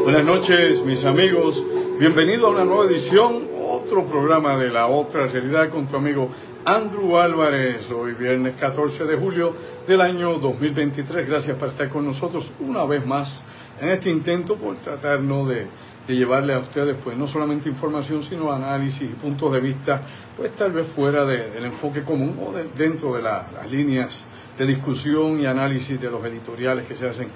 Buenas noches, mis amigos. Bienvenido a una nueva edición, otro programa de La Otra Realidad con tu amigo Andrew Álvarez. Hoy viernes 14 de julio del año 2023. Gracias por estar con nosotros una vez más en este intento por tratarnos de llevarle a ustedes pues no solamente información, sino análisis y puntos de vista, pues tal vez fuera del enfoque común o dentro de las líneas de discusión y análisis de los editoriales que se hacen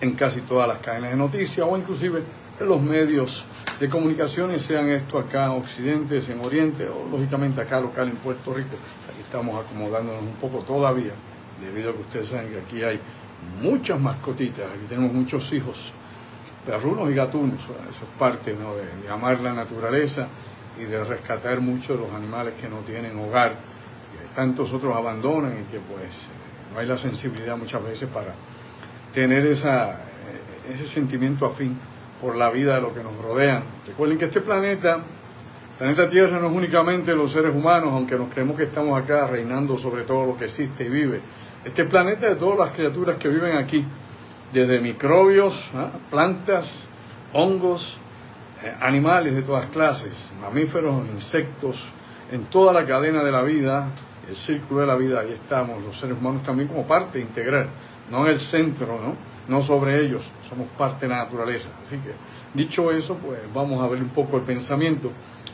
en casi todas las cadenas de noticias o inclusive en los medios de comunicaciones, sean esto acá en Occidente, en Oriente o lógicamente acá local en Puerto Rico. Aquí estamos acomodándonos un poco todavía, debido a que ustedes saben que aquí hay muchas mascotitas, aquí tenemos muchos hijos, perrunos y gatunos. Bueno, eso es parte, ¿no?, de amar la naturaleza y de rescatar muchos de los animales que no tienen hogar, que tantos otros abandonan y que pues no hay la sensibilidad muchas veces para tener ese sentimiento afín por la vida de lo que nos rodean. Recuerden que este planeta Tierra, no es únicamente los seres humanos, aunque nos creemos que estamos acá reinando sobre todo lo que existe y vive. Este planeta es de todas las criaturas que viven aquí, desde microbios, plantas, hongos, animales de todas clases, mamíferos, insectos, en toda la cadena de la vida, el círculo de la vida. Ahí estamos, los seres humanos también como parte integral, no en el centro, no sobre ellos, somos parte de la naturaleza. Así que, dicho eso, pues vamos a ver un poco el pensamiento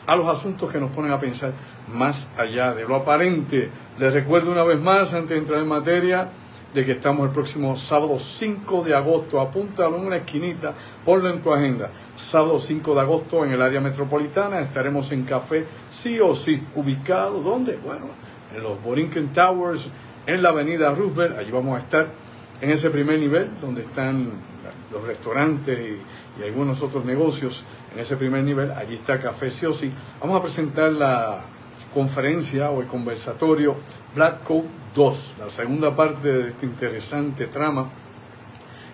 a los asuntos que nos ponen a pensar más allá de lo aparente. Les recuerdo una vez más, antes de entrar en materia, de que estamos el próximo sábado 5 de agosto, apúntalo en una esquinita, ponlo en tu agenda. Sábado 5 de agosto en el área metropolitana estaremos en Café Sí o Sí, ubicado, ¿dónde? Bueno, en los Borinquen Towers, en la avenida Roosevelt. Allí vamos a estar en ese primer nivel, donde están los restaurantes y algunos otros negocios. En ese primer nivel, allí está Café Sí o Sí. Vamos a presentar la conferencia o el conversatorio Black Code 2, la segunda parte de esta interesante trama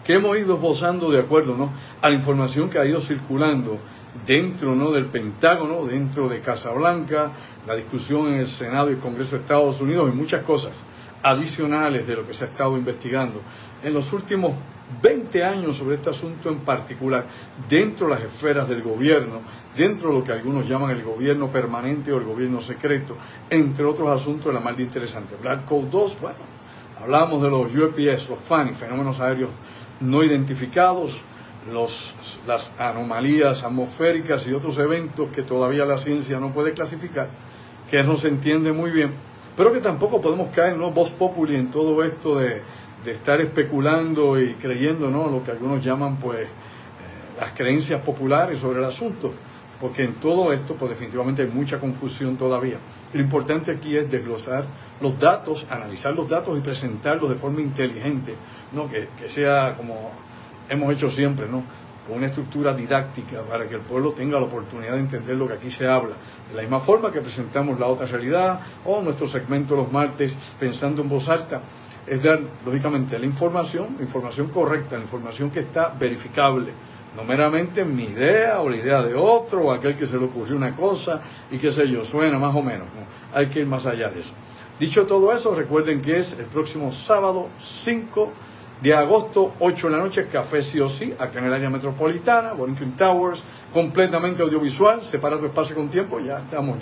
que hemos ido esbozando de acuerdo, ¿no?, a la información que ha ido circulando dentro, ¿no?, del Pentágono, dentro de Casa Blanca, la discusión en el Senado y Congreso de Estados Unidos y muchas cosas adicionales de lo que se ha estado investigando en los últimos 20 años sobre este asunto en particular, dentro de las esferas del gobierno, dentro de lo que algunos llaman el gobierno permanente o el gobierno secreto, entre otros asuntos de la más interesante. Black Code 2, bueno, hablamos de los UAPs, los FANI, fenómenos aéreos no identificados, las anomalías atmosféricas y otros eventos que todavía la ciencia no puede clasificar, que no se entiende muy bien, pero que tampoco podemos caer, ¿no?, vox populi en todo esto de estar especulando y creyendo, ¿no?, lo que algunos llaman pues las creencias populares sobre el asunto, porque en todo esto pues definitivamente hay mucha confusión todavía. Lo importante aquí es desglosar los datos, analizar los datos y presentarlos de forma inteligente, ¿no?, que sea como hemos hecho siempre, ¿no?, con una estructura didáctica para que el pueblo tenga la oportunidad de entender lo que aquí se habla. De la misma forma que presentamos La Otra Realidad o nuestro segmento los martes Pensando en Voz Alta, es dar lógicamente la información correcta, la información que está verificable, no meramente mi idea o la idea de otro o aquel que se le ocurrió una cosa y qué sé yo, suena más o menos, ¿no? Hay que ir más allá de eso. Dicho todo eso, recuerden que es el próximo sábado 5 de agosto, 8 de la noche, Café Sí o Sí, acá en el área metropolitana, Borinquen Towers, completamente audiovisual, separa tu espacio con tiempo, ya estamos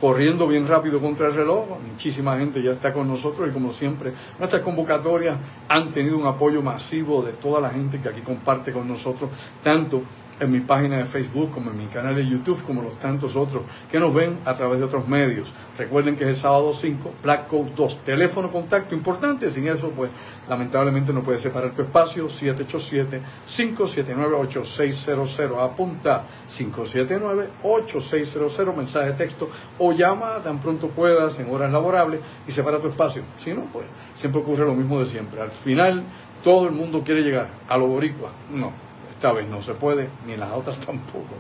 corriendo bien rápido contra el reloj, muchísima gente ya está con nosotros y como siempre nuestras convocatorias han tenido un apoyo masivo de toda la gente que aquí comparte con nosotros, tanto en mi página de Facebook, como en mi canal de YouTube, como los tantos otros que nos ven a través de otros medios. Recuerden que es el sábado 5, Black Code 2, teléfono, contacto importante, sin eso pues lamentablemente no puedes separar tu espacio, 787-579-8600, apunta 579-8600, mensaje de texto o llama tan pronto puedas en horas laborables y separa tu espacio. Si no, pues siempre ocurre lo mismo de siempre. Al final todo el mundo quiere llegar a lo boricua, no. Esta vez no se puede, ni las otras tampoco.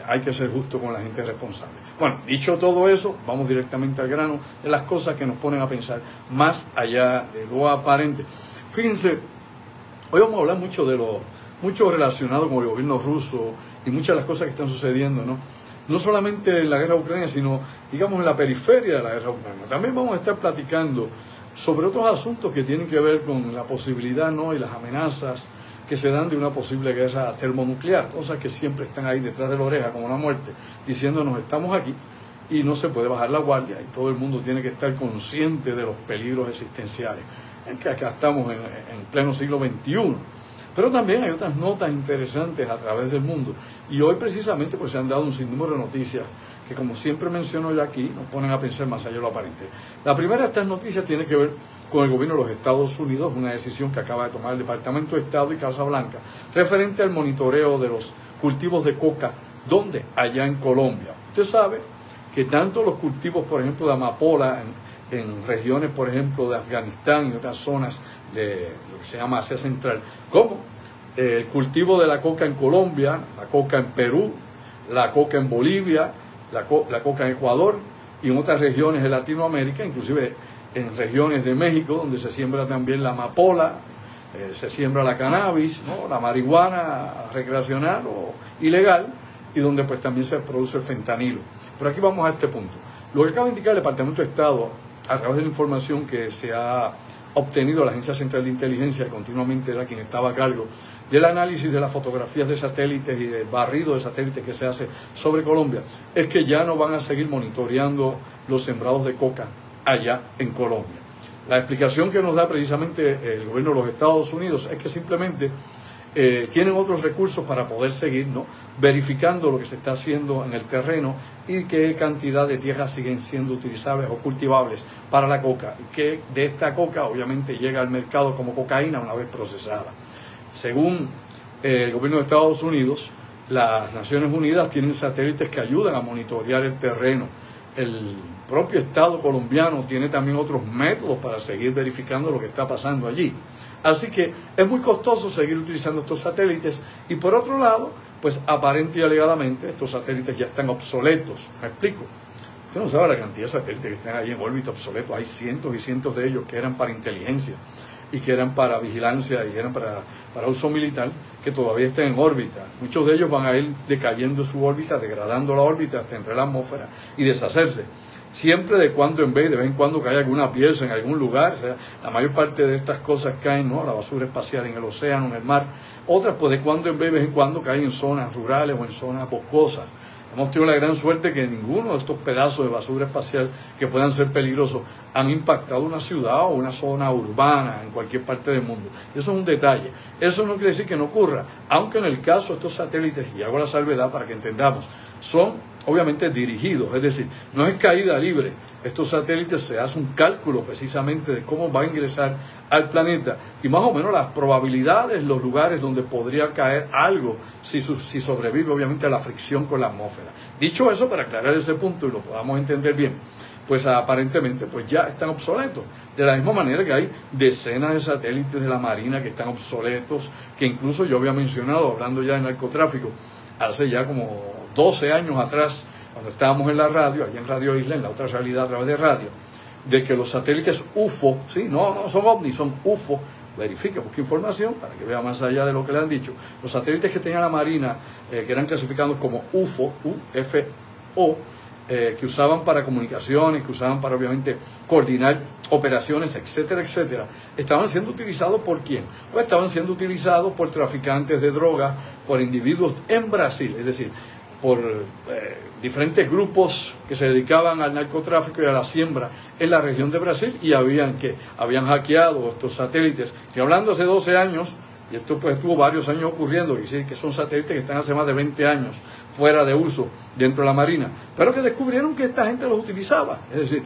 Hay que ser justo con la gente responsable. Bueno, dicho todo eso, vamos directamente al grano de las cosas que nos ponen a pensar más allá de lo aparente. Fíjense, hoy vamos a hablar mucho relacionado con el gobierno ruso y muchas de las cosas que están sucediendo, ¿no? No solamente en la guerra ucraniana, sino, digamos, en la periferia de la guerra ucraniana. También vamos a estar platicando sobre otros asuntos que tienen que ver con la posibilidad, ¿no?, y las amenazas que se dan de una posible guerra termonuclear, cosas que siempre están ahí detrás de la oreja como la muerte, diciéndonos estamos aquí y no se puede bajar la guardia y todo el mundo tiene que estar consciente de los peligros existenciales, en que acá estamos en pleno siglo XXI. Pero también hay otras notas interesantes a través del mundo y hoy precisamente pues se han dado un sinnúmero de noticias que, como siempre menciono ya aquí, nos ponen a pensar más allá de lo aparente. La primera de estas noticias tiene que ver con el gobierno de los Estados Unidos, una decisión que acaba de tomar el Departamento de Estado y Casa Blanca, referente al monitoreo de los cultivos de coca, ¿dónde? Allá en Colombia. Usted sabe que tanto los cultivos, por ejemplo, de amapola en regiones, por ejemplo, de Afganistán y otras zonas de lo que se llama Asia Central, como el cultivo de la coca en Colombia, la coca en Perú, la coca en Bolivia, la coca en Ecuador y en otras regiones de Latinoamérica, inclusive en regiones de México, donde se siembra también la amapola, se siembra la cannabis, ¿no?, la marihuana recreacional o ilegal, y donde pues también se produce el fentanilo. Pero aquí vamos a este punto. Lo que acaba de indicar el Departamento de Estado, a través de la información que se ha obtenido la Agencia Central de Inteligencia, que continuamente era quien estaba a cargo del análisis de las fotografías de satélites y del barrido de satélites que se hace sobre Colombia, es que ya no van a seguir monitoreando los sembrados de coca allá en Colombia. La explicación que nos da precisamente el gobierno de los Estados Unidos es que simplemente tienen otros recursos para poder seguir, ¿no?, verificando lo que se está haciendo en el terreno y qué cantidad de tierras siguen siendo utilizables o cultivables para la coca, y que de esta coca obviamente llega al mercado como cocaína una vez procesada. Según el gobierno de Estados Unidos, las Naciones Unidas tienen satélites que ayudan a monitorear el terreno. El propio Estado colombiano tiene también otros métodos para seguir verificando lo que está pasando allí. Así que es muy costoso seguir utilizando estos satélites y, por otro lado, pues aparente y alegadamente estos satélites ya están obsoletos. ¿Me explico? Usted no sabe la cantidad de satélites que están ahí en órbita obsoletos. Hay cientos y cientos de ellos que eran para inteligencia y que eran para vigilancia y eran para uso militar, que todavía están en órbita. Muchos de ellos van a ir decayendo su órbita, degradando la órbita hasta entrar a la atmósfera y deshacerse. Siempre de cuando en vez en cuando cae alguna pieza en algún lugar. O sea, la mayor parte de estas cosas caen, ¿no?, la basura espacial en el océano, en el mar. Otras, pues de cuando en vez en cuando caen en zonas rurales o en zonas boscosas. Hemos tenido la gran suerte que ninguno de estos pedazos de basura espacial que puedan ser peligrosos han impactado una ciudad o una zona urbana en cualquier parte del mundo. Eso es un detalle. Eso no quiere decir que no ocurra, aunque en el caso de estos satélites, y hago la salvedad para que entendamos, son obviamente dirigidos, es decir, no es caída libre. Estos satélites se hace un cálculo precisamente de cómo va a ingresar al planeta y más o menos las probabilidades, los lugares donde podría caer algo si sobrevive obviamente a la fricción con la atmósfera. Dicho eso, para aclarar ese punto y lo podamos entender bien, pues aparentemente pues ya están obsoletos. De la misma manera que hay decenas de satélites de la Marina que están obsoletos, que incluso yo había mencionado, hablando ya de narcotráfico, hace ya como 12 años atrás, cuando estábamos en la radio, allá en Radio Isla, en la otra realidad a través de radio, de que los satélites UFO, ¿sí?, no son ovnis, son UFO, verifique, busque información para que vea más allá de lo que le han dicho. Los satélites que tenía la Marina, que eran clasificados como UFO, UFO, que usaban para comunicaciones, que usaban para obviamente coordinar operaciones, etcétera, etcétera, estaban siendo utilizados ¿por quién? Pues estaban siendo utilizados por traficantes de drogas, por individuos en Brasil, es decir, por diferentes grupos que se dedicaban al narcotráfico y a la siembra en la región de Brasil, y habían hackeado estos satélites, que hablando hace 12 años, y esto pues estuvo varios años ocurriendo, es decir, que son satélites que están hace más de 20 años fuera de uso dentro de la Marina, pero que descubrieron que esta gente los utilizaba. Es decir,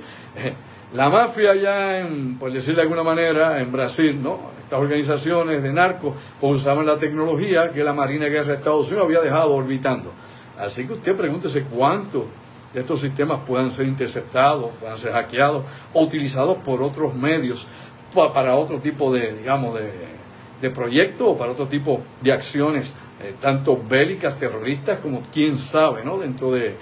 la mafia ya, por decirlo de alguna manera, en Brasil, ¿no? Estas organizaciones de narcos pues usaban la tecnología que la Marina de Guerra de Estados Unidos había dejado orbitando. Así que usted pregúntese cuántos de estos sistemas puedan ser interceptados, puedan ser hackeados o utilizados por otros medios para otro tipo de, digamos, de proyectos o para otro tipo de acciones, tanto bélicas, terroristas, como quién sabe, ¿no? Dentro del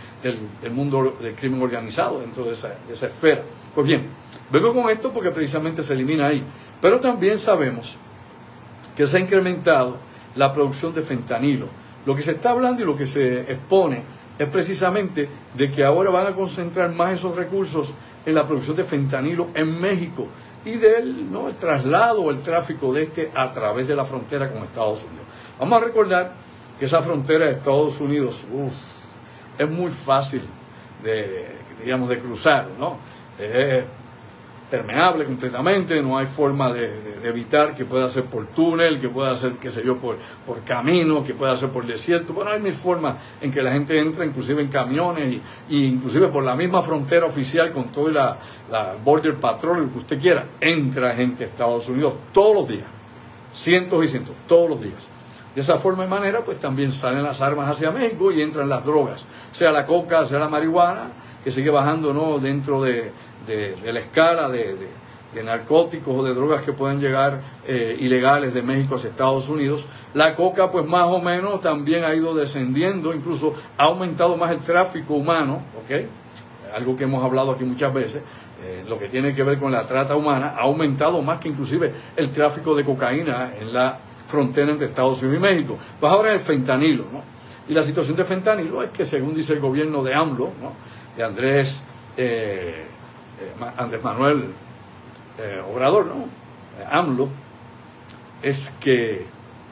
mundo del crimen organizado, dentro de esa esfera. Pues bien, vengo con esto porque precisamente se elimina ahí. Pero también sabemos que se ha incrementado la producción de fentanilo. Lo que se está hablando y lo que se expone es precisamente de que ahora van a concentrar más esos recursos en la producción de fentanilo en México y el traslado o el tráfico de este a través de la frontera con Estados Unidos. Vamos a recordar que esa frontera de Estados Unidos es muy fácil de cruzar, ¿no? Es permeable completamente, no hay forma de evitar que pueda ser por túnel, que pueda ser, qué sé yo, por camino, que pueda ser por desierto. Bueno, hay mil formas en que la gente entra, inclusive en camiones y inclusive por la misma frontera oficial con toda la Border Patrol, lo que usted quiera. Entra gente a Estados Unidos todos los días, cientos y cientos, todos los días. De esa forma y manera, pues también salen las armas hacia México y entran las drogas, sea la coca, sea la marihuana, que sigue bajando, ¿no?, dentro de la escala de narcóticos o de drogas que pueden llegar ilegales de México hacia Estados Unidos. La coca, pues más o menos también ha ido descendiendo, incluso ha aumentado más el tráfico humano, ¿ok? Algo que hemos hablado aquí muchas veces, lo que tiene que ver con la trata humana, ha aumentado más que inclusive el tráfico de cocaína en la frontera entre Estados Unidos y México. Pues ahora el fentanilo, ¿no? Y la situación de fentanilo es que, según dice el gobierno de AMLO, ¿no?, de Andrés Manuel Obrador, ¿no?, AMLO, es que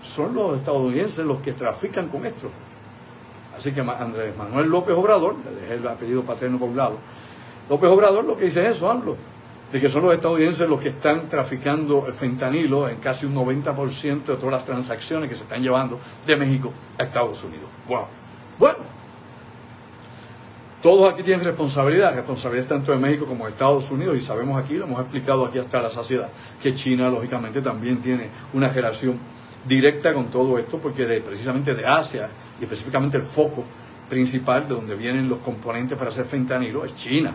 son los estadounidenses los que trafican con esto. Así que Andrés Manuel López Obrador, le dejé el apellido paterno por un lado, López Obrador lo que dice es eso, AMLO, de que son los estadounidenses los que están traficando el fentanilo en casi un 90% de todas las transacciones que se están llevando de México a Estados Unidos. Wow. Bueno, todos aquí tienen responsabilidad tanto de México como de Estados Unidos, y sabemos aquí, lo hemos explicado aquí hasta la saciedad, que China lógicamente también tiene una relación directa con todo esto, porque precisamente de Asia, y específicamente el foco principal de donde vienen los componentes para hacer fentanilo es China,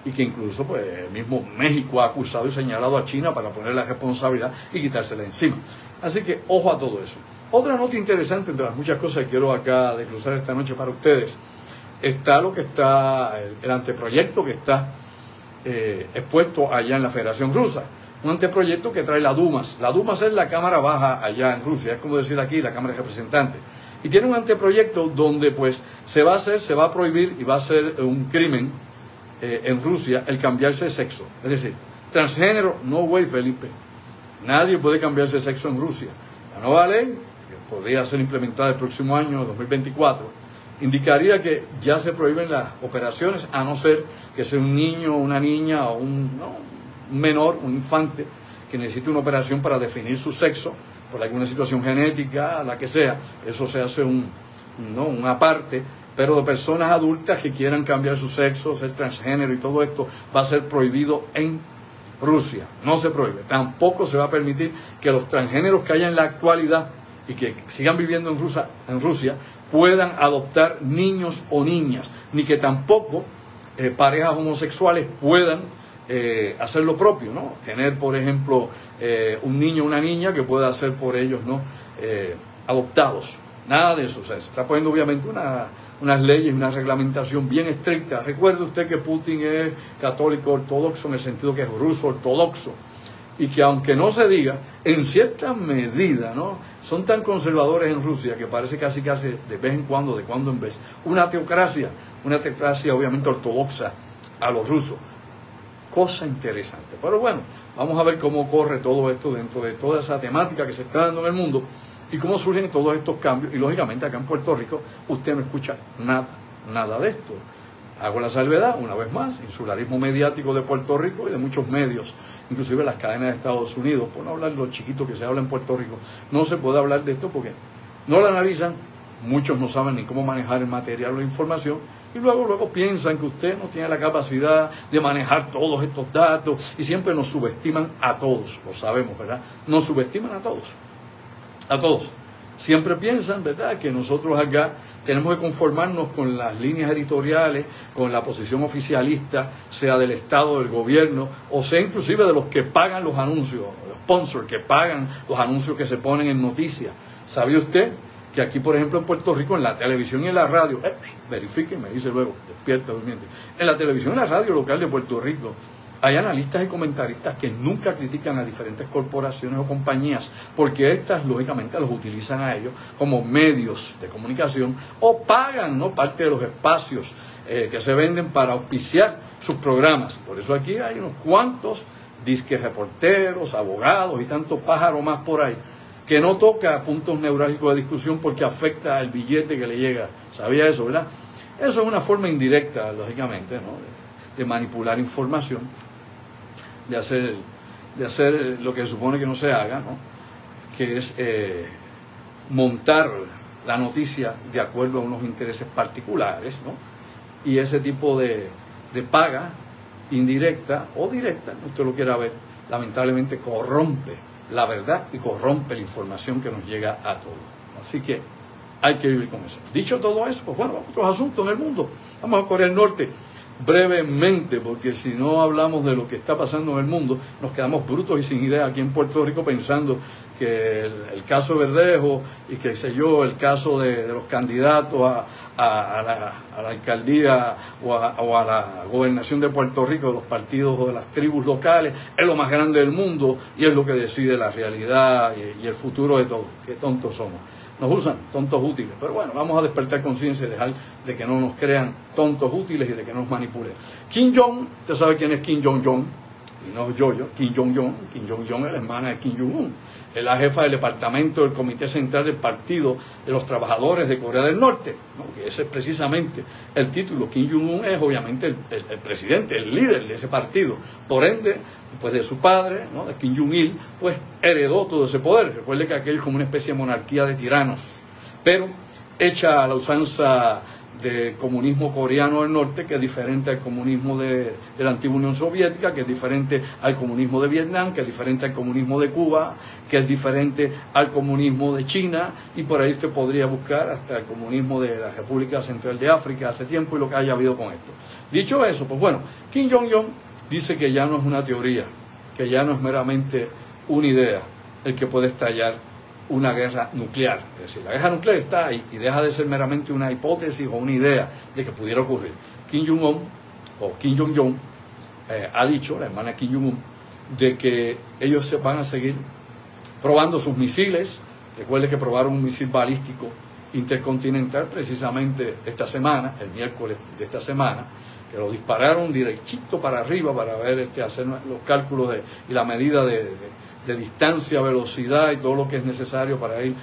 y que incluso pues el mismo México ha acusado y señalado a China para poner la responsabilidad y quitársela encima. Así que ojo a todo eso. Otra nota interesante entre las muchas cosas que quiero acá desglosar esta noche para ustedes, está lo que está, el anteproyecto que está expuesto allá en la Federación Rusa. Un anteproyecto que trae la Dumas. La Dumas es la Cámara Baja allá en Rusia, es como decir aquí la Cámara de Representantes. Y tiene un anteproyecto donde pues se va a prohibir y va a ser un crimen en Rusia el cambiarse de sexo. Es decir, transgénero, no way, Felipe. Nadie puede cambiarse de sexo en Rusia. La nueva ley, que podría ser implementada el próximo año, 2024, indicaría que ya se prohíben las operaciones, a no ser que sea un niño, una niña o un menor, un infante, que necesite una operación para definir su sexo, por alguna situación genética, la que sea. Eso se hace una parte, pero de personas adultas que quieran cambiar su sexo, ser transgénero y todo esto, va a ser prohibido en Rusia. No se prohíbe. Tampoco se va a permitir que los transgéneros que haya en la actualidad y que sigan viviendo en Rusia puedan adoptar niños o niñas, ni que tampoco parejas homosexuales puedan hacer lo propio, ¿no? Tener, por ejemplo, un niño o una niña que pueda ser por ellos, ¿no?, adoptados. Nada de eso. O sea, se está poniendo obviamente unas leyes, una reglamentación bien estricta. Recuerde usted que Putin es católico ortodoxo en el sentido que es ruso ortodoxo, y que aunque no se diga, en cierta medida, ¿no?, son tan conservadores en Rusia que parece casi de vez en cuando, de cuando en vez, una teocracia, una teocracia obviamente ortodoxa a los rusos. Cosa interesante. Pero bueno, vamos a ver cómo corre todo esto dentro de toda esa temática que se está dando en el mundo y cómo surgen todos estos cambios. Y lógicamente acá en Puerto Rico usted no escucha nada de esto. Hago la salvedad, una vez más, insularismo mediático de Puerto Rico y de muchos medios, inclusive las cadenas de Estados Unidos, por no hablar de lo chiquito que se habla en Puerto Rico, no se puede hablar de esto porque no lo analizan, muchos no saben ni cómo manejar el material o la información, y luego piensan que usted no tiene la capacidad de manejar todos estos datos, y siempre nos subestiman a todos, lo sabemos, ¿verdad? Nos subestiman a todos. Siempre piensan, ¿verdad?, que nosotros acá tenemos que conformarnos con las líneas editoriales, con la posición oficialista, sea del Estado, del gobierno, o sea inclusive de los que pagan los anuncios, los sponsors que pagan los anuncios que se ponen en noticias. ¿Sabía usted que aquí, por ejemplo, en Puerto Rico, en la televisión y en la radio, verifique, me dice luego, despierta durmiente, en la televisión y la radio local de Puerto Rico, hay analistas y comentaristas que nunca critican a diferentes corporaciones o compañías porque estas, lógicamente, los utilizan a ellos como medios de comunicación o pagan, ¿no?, parte de los espacios que se venden para auspiciar sus programas. Por eso aquí hay unos cuantos disque reporteros, abogados y tanto pájaro más por ahí que no toca puntos neurálgicos de discusión porque afecta el billete que le llega. ¿Sabía eso, verdad? Eso es una forma indirecta, lógicamente, ¿no?, de manipular información, de hacer lo que se supone que no se haga, ¿no?, que es montar la noticia de acuerdo a unos intereses particulares, ¿no? Y ese tipo de paga indirecta o directa, usted lo quiera ver, lamentablemente corrompe la verdad y corrompe la información que nos llega a todos. Así que hay que vivir con eso. Dicho todo eso, pues bueno, vamos a otros asuntos en el mundo. Vamos a Corea del Norte brevemente, porque si no hablamos de lo que está pasando en el mundo, nos quedamos brutos y sin idea aquí en Puerto Rico pensando que el caso Verdejo y que sé yo, el caso de los candidatos a la alcaldía o a la gobernación de Puerto Rico, de los partidos o de las tribus locales, es lo más grande del mundo y es lo que decide la realidad y el futuro de todos. Qué tontos somos. Nos usan tontos útiles, pero bueno, vamos a despertar conciencia y dejar de que no nos crean tontos útiles y de que nos manipulen. Kim Jong, usted sabe quién es Kim Jong-un, y no yo, Kim Jong-un. Kim Jong-un es la hermana de Kim Jong-un, es la jefa del departamento del Comité Central del Partido de los Trabajadores de Corea del Norte, ¿no?, que ese es precisamente el título. Kim Jong-un es obviamente el presidente, el líder de ese partido, por ende, pues de su padre, ¿no?, de Kim Jong-il, pues heredó todo ese poder. Recuerde que aquello es como una especie de monarquía de tiranos, pero hecha a la usanza del comunismo coreano del norte, que es diferente al comunismo de la antigua Unión Soviética, que es diferente al comunismo de Vietnam, que es diferente al comunismo de Cuba, que es diferente al comunismo de China, y por ahí usted podría buscar hasta el comunismo de la República Central de África hace tiempo y lo que haya habido con esto. Dicho eso, pues bueno, Kim Jong-un dice que ya no es una teoría, que ya no es meramente una idea el que puede estallar una guerra nuclear. Es decir, la guerra nuclear está ahí y deja de ser meramente una hipótesis o una idea de que pudiera ocurrir. Kim Jong-un o Kim Jong-un ha dicho, la hermana Kim Jong-un, de que ellos se van a seguir probando sus misiles. Recuerde que probaron un misil balístico intercontinental precisamente esta semana, el miércoles de esta semana, que lo dispararon derechito para arriba para ver, hacer los cálculos y la medida de distancia, velocidad y todo lo que es necesario para ir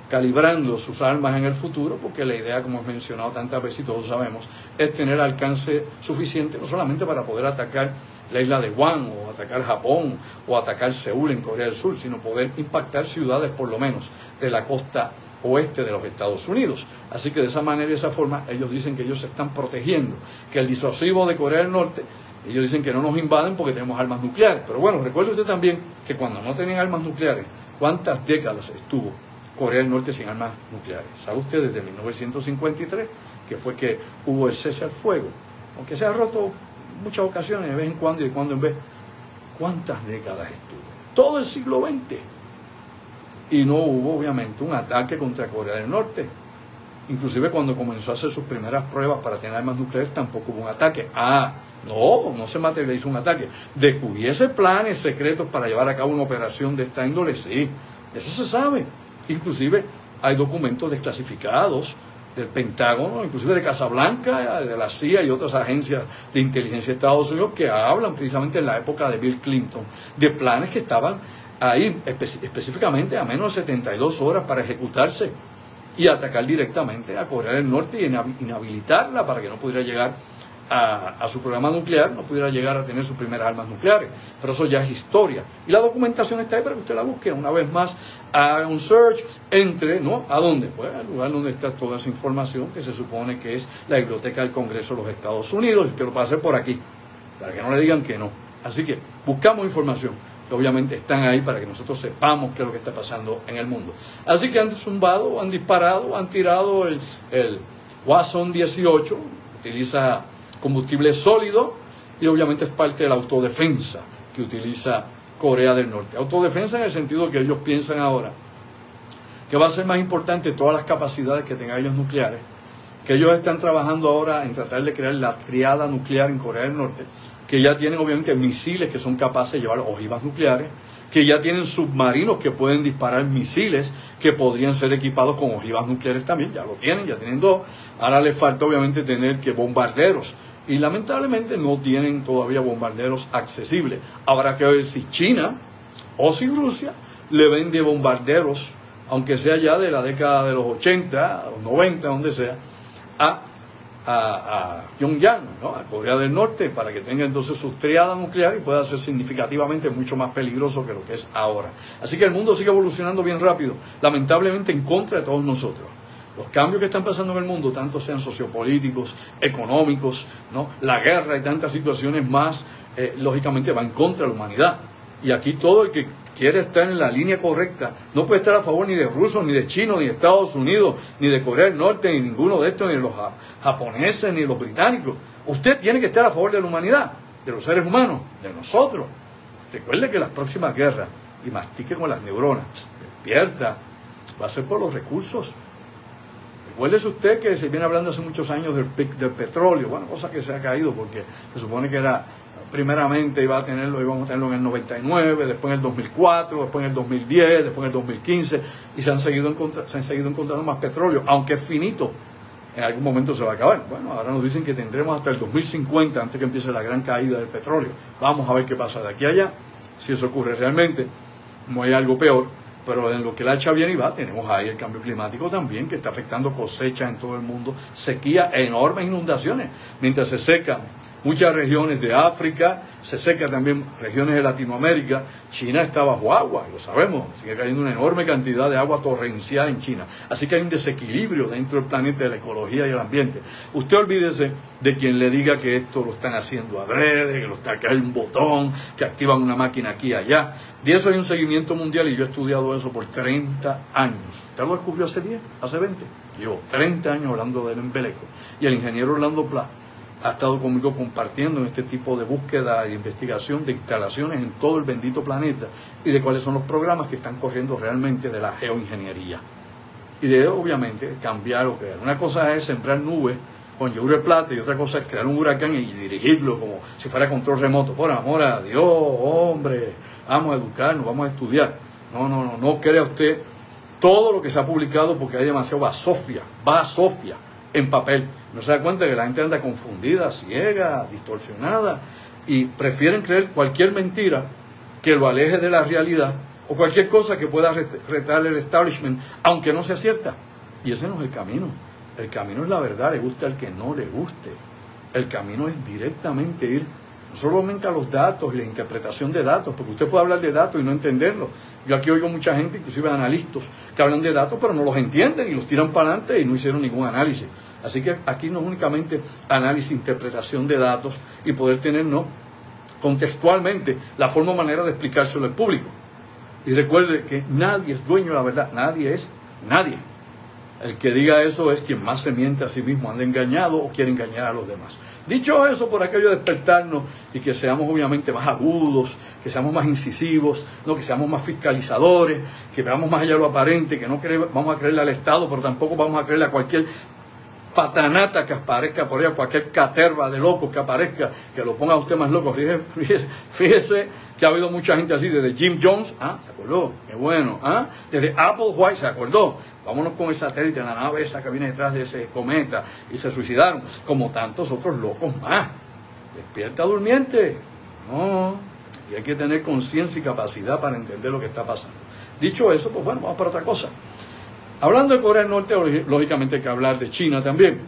calibrando sus armas en el futuro, porque la idea, como he mencionado tantas veces y todos sabemos, es tener alcance suficiente, no solamente para poder atacar la isla de Guam, o atacar Japón, o atacar Seúl en Corea del Sur, sino poder impactar ciudades por lo menos de la costa oeste de los Estados Unidos. Así que de esa manera y de esa forma ellos dicen que ellos se están protegiendo, que el disuasivo de Corea del Norte, ellos dicen que no nos invaden porque tenemos armas nucleares. Pero bueno, recuerde usted también que cuando no tenían armas nucleares, ¿cuántas décadas estuvo Corea del Norte sin armas nucleares? ¿Sabe usted? Desde 1953, que fue que hubo el cese al fuego, aunque se ha roto muchas ocasiones, de vez en cuando y de cuando en vez. ¿Cuántas décadas estuvo? Todo el siglo XX. Y no hubo, obviamente, un ataque contra Corea del Norte. Inclusive cuando comenzó a hacer sus primeras pruebas para tener armas nucleares, tampoco hubo un ataque. No se materializó un ataque. De que hubiese planes secretos para llevar a cabo una operación de esta índole, sí. Eso se sabe. Inclusive hay documentos desclasificados del Pentágono, inclusive de Casablanca, de la CIA y otras agencias de inteligencia de Estados Unidos que hablan precisamente en la época de Bill Clinton de planes que estaban ahí específicamente a menos de 72 horas para ejecutarse y atacar directamente a Corea del Norte y inhabilitarla para que no pudiera llegar a su programa nuclear, no pudiera llegar a tener sus primeras armas nucleares. Pero eso ya es historia. Y la documentación está ahí para que usted la busque. Una vez más, haga un search, entre, ¿no? ¿A dónde? Pues al lugar donde está toda esa información que se supone que es la Biblioteca del Congreso de los Estados Unidos. Y usted lo puede hacer por aquí, para que no le digan que no. Así que buscamos información, que obviamente están ahí para que nosotros sepamos qué es lo que está pasando en el mundo. Así que han zumbado, han disparado, han tirado el Hwasong 18, utiliza combustible sólido y obviamente es parte de la autodefensa que utiliza Corea del Norte. Autodefensa en el sentido que ellos piensan ahora que va a ser más importante todas las capacidades que tengan ellos nucleares, que ellos están trabajando ahora en tratar de crear la triada nuclear en Corea del Norte, que ya tienen obviamente misiles que son capaces de llevar ojivas nucleares, que ya tienen submarinos que pueden disparar misiles que podrían ser equipados con ojivas nucleares también, ya lo tienen, ya tienen dos. Ahora les falta obviamente tener que bombarderos, y lamentablemente no tienen todavía bombarderos accesibles. Habrá que ver si China o si Rusia le vende bombarderos, aunque sea ya de la década de los 80, los 90, donde sea, a Pyongyang, ¿no? A Corea del Norte, para que tenga entonces su triada nuclear y pueda ser significativamente mucho más peligroso que lo que es ahora. Así que el mundo sigue evolucionando bien rápido, lamentablemente en contra de todos nosotros. Los cambios que están pasando en el mundo, tanto sean sociopolíticos, económicos, ¿no? La guerra y tantas situaciones más, lógicamente va en contra de la humanidad. Y aquí todo el que quiere estar en la línea correcta no puede estar a favor ni de rusos, ni de chinos, ni de Estados Unidos, ni de Corea del Norte, ni ninguno de estos, ni de los japoneses, ni de los británicos. Usted tiene que estar a favor de la humanidad, de los seres humanos, de nosotros. Recuerde que las próximas guerras, y mastique con las neuronas, despierta, va a ser por los recursos. Recuérdese usted que se viene hablando hace muchos años del petróleo, bueno, cosa que se ha caído porque se supone que era, primeramente íbamos a tenerlo en el 99, después en el 2004, después en el 2010, después en el 2015, y se han seguido encontrando más petróleo, aunque es finito, en algún momento se va a acabar. Bueno, ahora nos dicen que tendremos hasta el 2050, antes que empiece la gran caída del petróleo. Vamos a ver qué pasa de aquí a allá, si eso ocurre realmente, no hay algo peor. Pero en lo que la echa bien y va, tenemos ahí el cambio climático también, que está afectando cosechas en todo el mundo, sequía, enormes inundaciones. Mientras se secan muchas regiones de África, se secan también regiones de Latinoamérica. China está bajo agua, lo sabemos, sigue cayendo una enorme cantidad de agua torrencial en China. Así que hay un desequilibrio dentro del planeta de la ecología y el ambiente. Usted olvídese de quien le diga que esto lo están haciendo adrede, que hay un botón, que activan una máquina aquí y allá. De eso hay un seguimiento mundial y yo he estudiado eso por 30 años. ¿Usted lo descubrió hace 10, hace 20? Llevo 30 años hablando de él en Beleco. Y el ingeniero Orlando Pla ha estado conmigo compartiendo en este tipo de búsqueda e investigación de instalaciones en todo el bendito planeta y de cuáles son los programas que están corriendo realmente de la geoingeniería. Y de obviamente cambiar o crear. Una cosa es sembrar nubes con yogur de plata y otra cosa es crear un huracán y dirigirlo como si fuera control remoto. Por amor a Dios, hombre, vamos a educarnos, vamos a estudiar. No crea usted todo lo que se ha publicado porque hay demasiado basofia en papel. No se da cuenta que la gente anda confundida, ciega, distorsionada y prefieren creer cualquier mentira que lo aleje de la realidad o cualquier cosa que pueda retar el establishment, aunque no sea cierta. Y ese no es el camino. El camino es la verdad, le guste al que no le guste. El camino es directamente ir no solamente a los datos y la interpretación de datos, porque usted puede hablar de datos y no entenderlos. Yo aquí oigo mucha gente, inclusive analistas, que hablan de datos pero no los entienden y los tiran para adelante y no hicieron ningún análisis. Así que aquí no es únicamente análisis, interpretación de datos y poder tener, contextualmente la forma o manera de explicárselo al público. Y recuerde que nadie es dueño de la verdad, nadie es nadie. El que diga eso es quien más se miente a sí mismo, anda engañado o quiere engañar a los demás. Dicho eso, por aquello de despertarnos y que seamos obviamente más agudos, que seamos más incisivos, que seamos más fiscalizadores, que veamos más allá de lo aparente, que no vamos a creerle al Estado, pero tampoco vamos a creerle a cualquier patanata que aparezca por ahí, cualquier caterva de locos que aparezca, que lo ponga a usted más loco. Fíjese que ha habido mucha gente así, desde Jim Jones, ¿se acordó? Qué bueno, desde Applewhite, ¿se acordó? Vámonos con el satélite, la nave esa que viene detrás de ese cometa, y se suicidaron, como tantos otros locos más. Despierta durmiente. No, y hay que tener conciencia y capacidad para entender lo que está pasando. Dicho eso, pues bueno, vamos para otra cosa. Hablando de Corea del Norte, lógicamente hay que hablar de China también.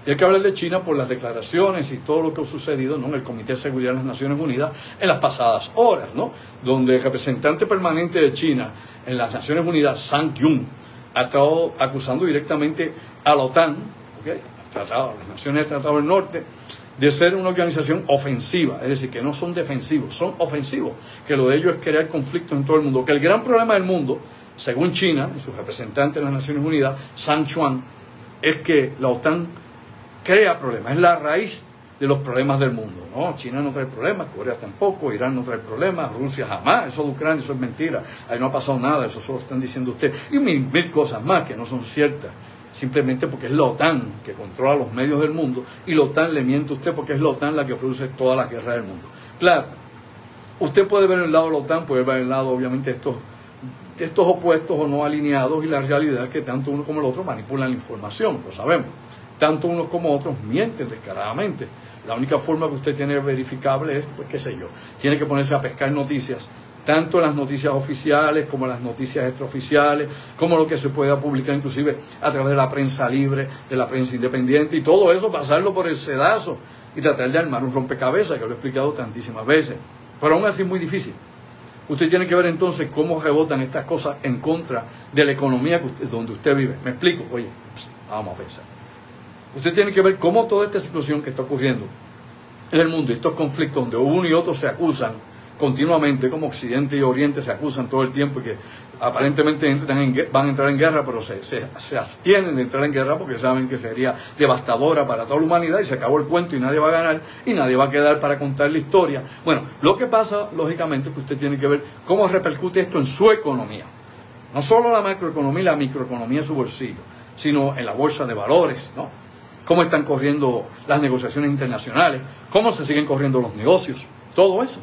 Y hay que hablar de China por las declaraciones y todo lo que ha sucedido, ¿no?, en el Comité de Seguridad de las Naciones Unidas en las pasadas horas, ¿no?, donde el representante permanente de China en las Naciones Unidas, Sang Kyun, ha estado acusando directamente a la OTAN, las Naciones del Tratado del Norte, de ser una organización ofensiva, es decir, que no son defensivos, son ofensivos, que lo de ellos es crear conflictos en todo el mundo, que el gran problema del mundo, según China y su representante en las Naciones Unidas, Sang Chuan, es que la OTAN crea problemas, es la raíz de los problemas del mundo. No, China no trae problemas, Corea tampoco, Irán no trae problemas, Rusia jamás, eso de Ucrania, eso es mentira, ahí no ha pasado nada, eso solo están diciendo ustedes, y mil cosas más que no son ciertas, simplemente porque es la OTAN que controla los medios del mundo, y la OTAN le miente a usted porque es la OTAN la que produce todas las guerras del mundo. Claro, usted puede ver el lado de la OTAN, puede ver el lado obviamente de estos opuestos o no alineados, y la realidad es que tanto uno como el otro manipulan la información, lo sabemos. Tanto unos como otros mienten descaradamente. La única forma que usted tiene verificable es, pues qué sé yo, tiene que ponerse a pescar noticias, tanto las noticias oficiales como las noticias extraoficiales, como lo que se pueda publicar inclusive a través de la prensa libre, de la prensa independiente, y todo eso pasarlo por el sedazo y tratar de armar un rompecabezas, que lo he explicado tantísimas veces. Pero aún así es muy difícil. Usted tiene que ver entonces cómo rebotan estas cosas en contra de la economía donde usted vive. ¿Me explico? Oye, vamos a pensar. Usted tiene que ver cómo toda esta situación que está ocurriendo en el mundo, estos conflictos donde uno y otro se acusan continuamente, como Occidente y Oriente se acusan todo el tiempo, y que aparentemente van a entrar en guerra, pero se abstienen de entrar en guerra porque saben que sería devastadora para toda la humanidad y se acabó el cuento y nadie va a ganar y nadie va a quedar para contar la historia. Bueno, lo que pasa, lógicamente, es que usted tiene que ver cómo repercute esto en su economía. No solo la macroeconomía y la microeconomía en su bolsillo, sino en la bolsa de valores, ¿no? Cómo están corriendo las negociaciones internacionales, cómo se siguen corriendo los negocios, todo eso.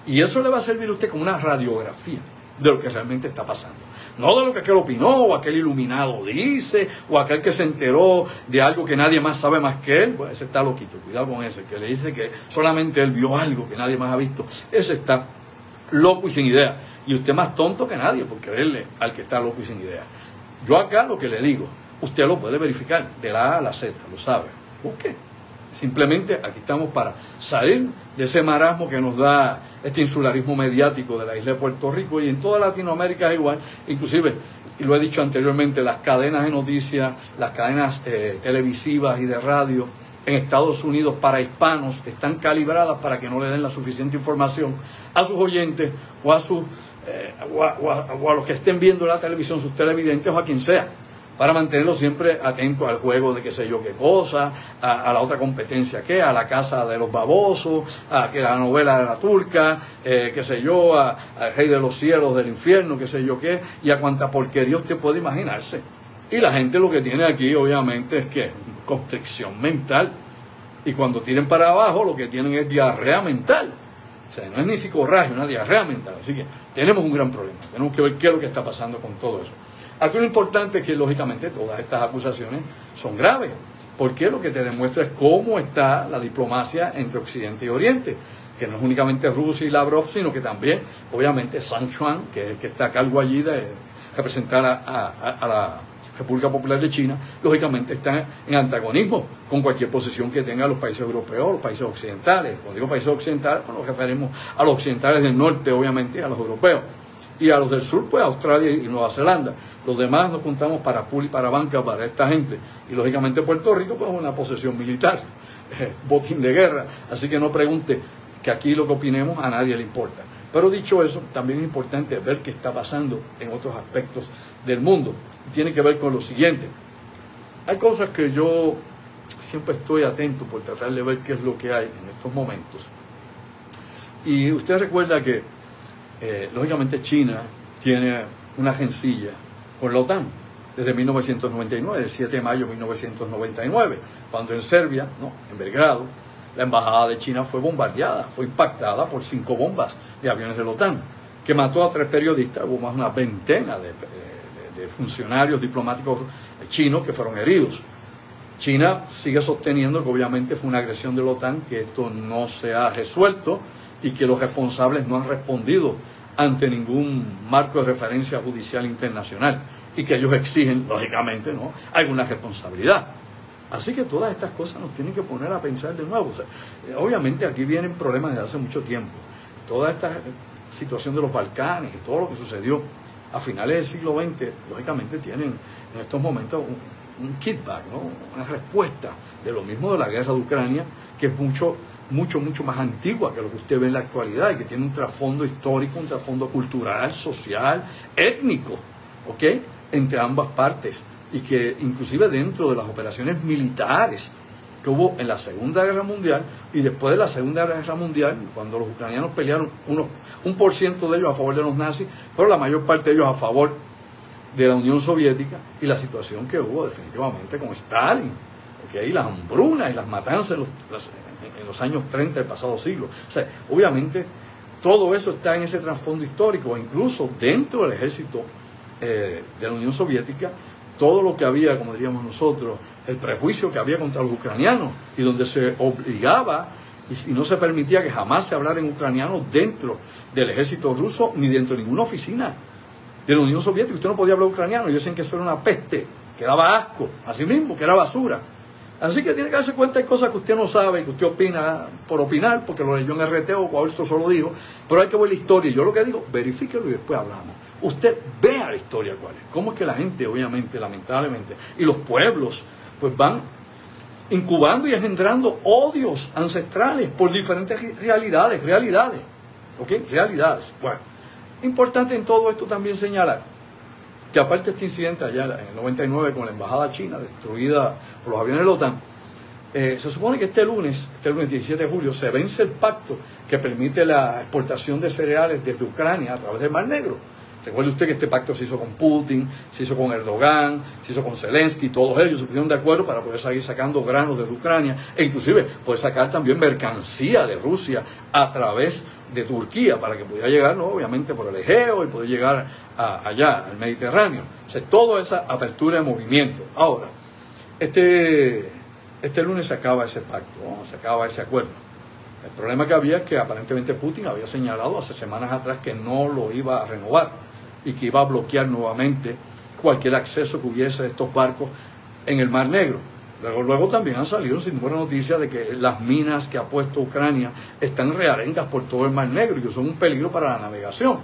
Y eso le va a servir a usted como una radiografía de lo que realmente está pasando. No de lo que aquel opinó, o aquel iluminado dice, o aquel que se enteró de algo que nadie más sabe más que él. Pues ese está loquito, cuidado con ese, que le dice que solamente él vio algo que nadie más ha visto. Ese está loco y sin idea. Y usted más tonto que nadie por creerle al que está loco y sin idea. Yo acá lo que le digo, usted lo puede verificar de la A a la Z, lo sabe. Busque. Simplemente aquí estamos para salir de ese marasmo que nos da este insularismo mediático de la isla de Puerto Rico, y en toda Latinoamérica es igual. Inclusive, y lo he dicho anteriormente, las cadenas de noticias, las cadenas televisivas y de radio en Estados Unidos para hispanos están calibradas para que no le den la suficiente información a sus oyentes o a los que estén viendo la televisión, sus televidentes o a quien sea, para mantenerlos siempre atentos al juego de qué sé yo qué cosa, a la otra competencia que, a la casa de los babosos, a que la novela de la turca, qué sé yo, al rey de los cielos, del infierno, qué sé yo qué, y a cuanta porquería usted puede imaginarse. Y la gente lo que tiene aquí obviamente es que constricción mental, y cuando tiren para abajo lo que tienen es diarrea mental. O sea, no es ni psicorragia, una diarrea mental. Así que tenemos un gran problema, tenemos que ver qué es lo que está pasando con todo eso. Aquí lo importante es que, lógicamente, todas estas acusaciones son graves, porque lo que te demuestra es cómo está la diplomacia entre Occidente y Oriente, que no es únicamente Rusia y Lavrov, sino que también, obviamente, Sang Chuan, que es el que está a cargo allí de representar a la República Popular de China, lógicamente está en antagonismo con cualquier posición que tengan los países europeos, los países occidentales. Cuando digo países occidentales, pues nos referimos a los occidentales del norte, obviamente, y a los europeos. Y a los del sur, pues Australia y Nueva Zelanda. Los demás nos juntamos para pool y para banca para esta gente. Y lógicamente Puerto Rico, pues una posesión militar, botín de guerra. Así que no pregunte, que aquí lo que opinemos a nadie le importa. Pero dicho eso, también es importante ver qué está pasando en otros aspectos del mundo. Y tiene que ver con lo siguiente. Hay cosas que yo siempre estoy atento por tratar de ver qué es lo que hay en estos momentos. Y usted recuerda que lógicamente China tiene una rencilla con la OTAN. desde 1999, el 7 de mayo de 1999, cuando en Serbia, ¿no?, en Belgrado, la embajada de China fue bombardeada, fue impactada por 5 bombas de aviones de la OTAN, que mató a 3 periodistas. Hubo más de una veintena de funcionarios diplomáticos chinos que fueron heridos. China sigue sosteniendo que obviamente fue una agresión de la OTAN, que esto no se ha resuelto y que los responsables no han respondido ante ningún marco de referencia judicial internacional y que ellos exigen, lógicamente, ¿no?, alguna responsabilidad. Así que todas estas cosas nos tienen que poner a pensar de nuevo. O sea, obviamente aquí vienen problemas desde hace mucho tiempo. Toda esta situación de los Balcanes y todo lo que sucedió a finales del siglo XX, lógicamente tienen en estos momentos un kickback, ¿no?, una respuesta de lo mismo de la guerra de Ucrania, que es mucho más antigua que lo que usted ve en la actualidad y que tiene un trasfondo histórico, un trasfondo cultural, social, étnico, ¿ok?, entre ambas partes, y que inclusive dentro de las operaciones militares que hubo en la Segunda Guerra Mundial y después de la Segunda Guerra Mundial, cuando los ucranianos pelearon, 1% de ellos a favor de los nazis, pero la mayor parte de ellos a favor de la Unión Soviética, y la situación que hubo definitivamente con Stalin, ¿okay?, y las hambrunas y las matanzas en los años 30 del pasado siglo. O sea, obviamente todo eso está en ese trasfondo histórico, e incluso dentro del ejército de la Unión Soviética, todo lo que había, como diríamos nosotros, el prejuicio que había contra los ucranianos, y donde se obligaba y no se permitía que jamás se hablara en ucraniano dentro del ejército ruso, ni dentro de ninguna oficina de la Unión Soviética. Usted no podía hablar ucraniano. Ellos decían que eso era una peste, que daba asco, así mismo, que era basura. Así que tiene que darse cuenta de cosas que usted no sabe, que usted opina por opinar, porque lo leyó en RT o cualquier otro solo dijo, pero hay que ver la historia. Y yo lo que digo, verifíquelo y después hablamos. Usted vea la historia cuál es. Cómo es que la gente, obviamente, lamentablemente, y los pueblos, pues van incubando y engendrando odios ancestrales por diferentes realidades, ¿ok? Realidades. Bueno, importante en todo esto también señalar que aparte de este incidente allá en el 99 con la embajada china destruida por los aviones de la OTAN, se supone que este lunes 17 de julio, se vence el pacto que permite la exportación de cereales desde Ucrania a través del Mar Negro. Recuerde usted que este pacto se hizo con Putin, se hizo con Erdogan, se hizo con Zelensky, todos ellos se pusieron de acuerdo para poder seguir sacando granos desde Ucrania, e inclusive poder sacar también mercancía de Rusia a través de Turquía, para que pudiera llegar, ¿no?, obviamente por el Egeo, y poder llegar allá, al Mediterráneo. O sea, toda esa apertura de movimiento. Ahora, este lunes se acaba ese pacto, ¿no?, se acaba ese acuerdo. El problema que había es que aparentemente Putin había señalado hace semanas atrás que no lo iba a renovar y que iba a bloquear nuevamente cualquier acceso que hubiese de estos barcos en el Mar Negro. Luego también han salido sin ninguna noticia de que las minas que ha puesto Ucrania están rearengas por todo el Mar Negro y que son un peligro para la navegación.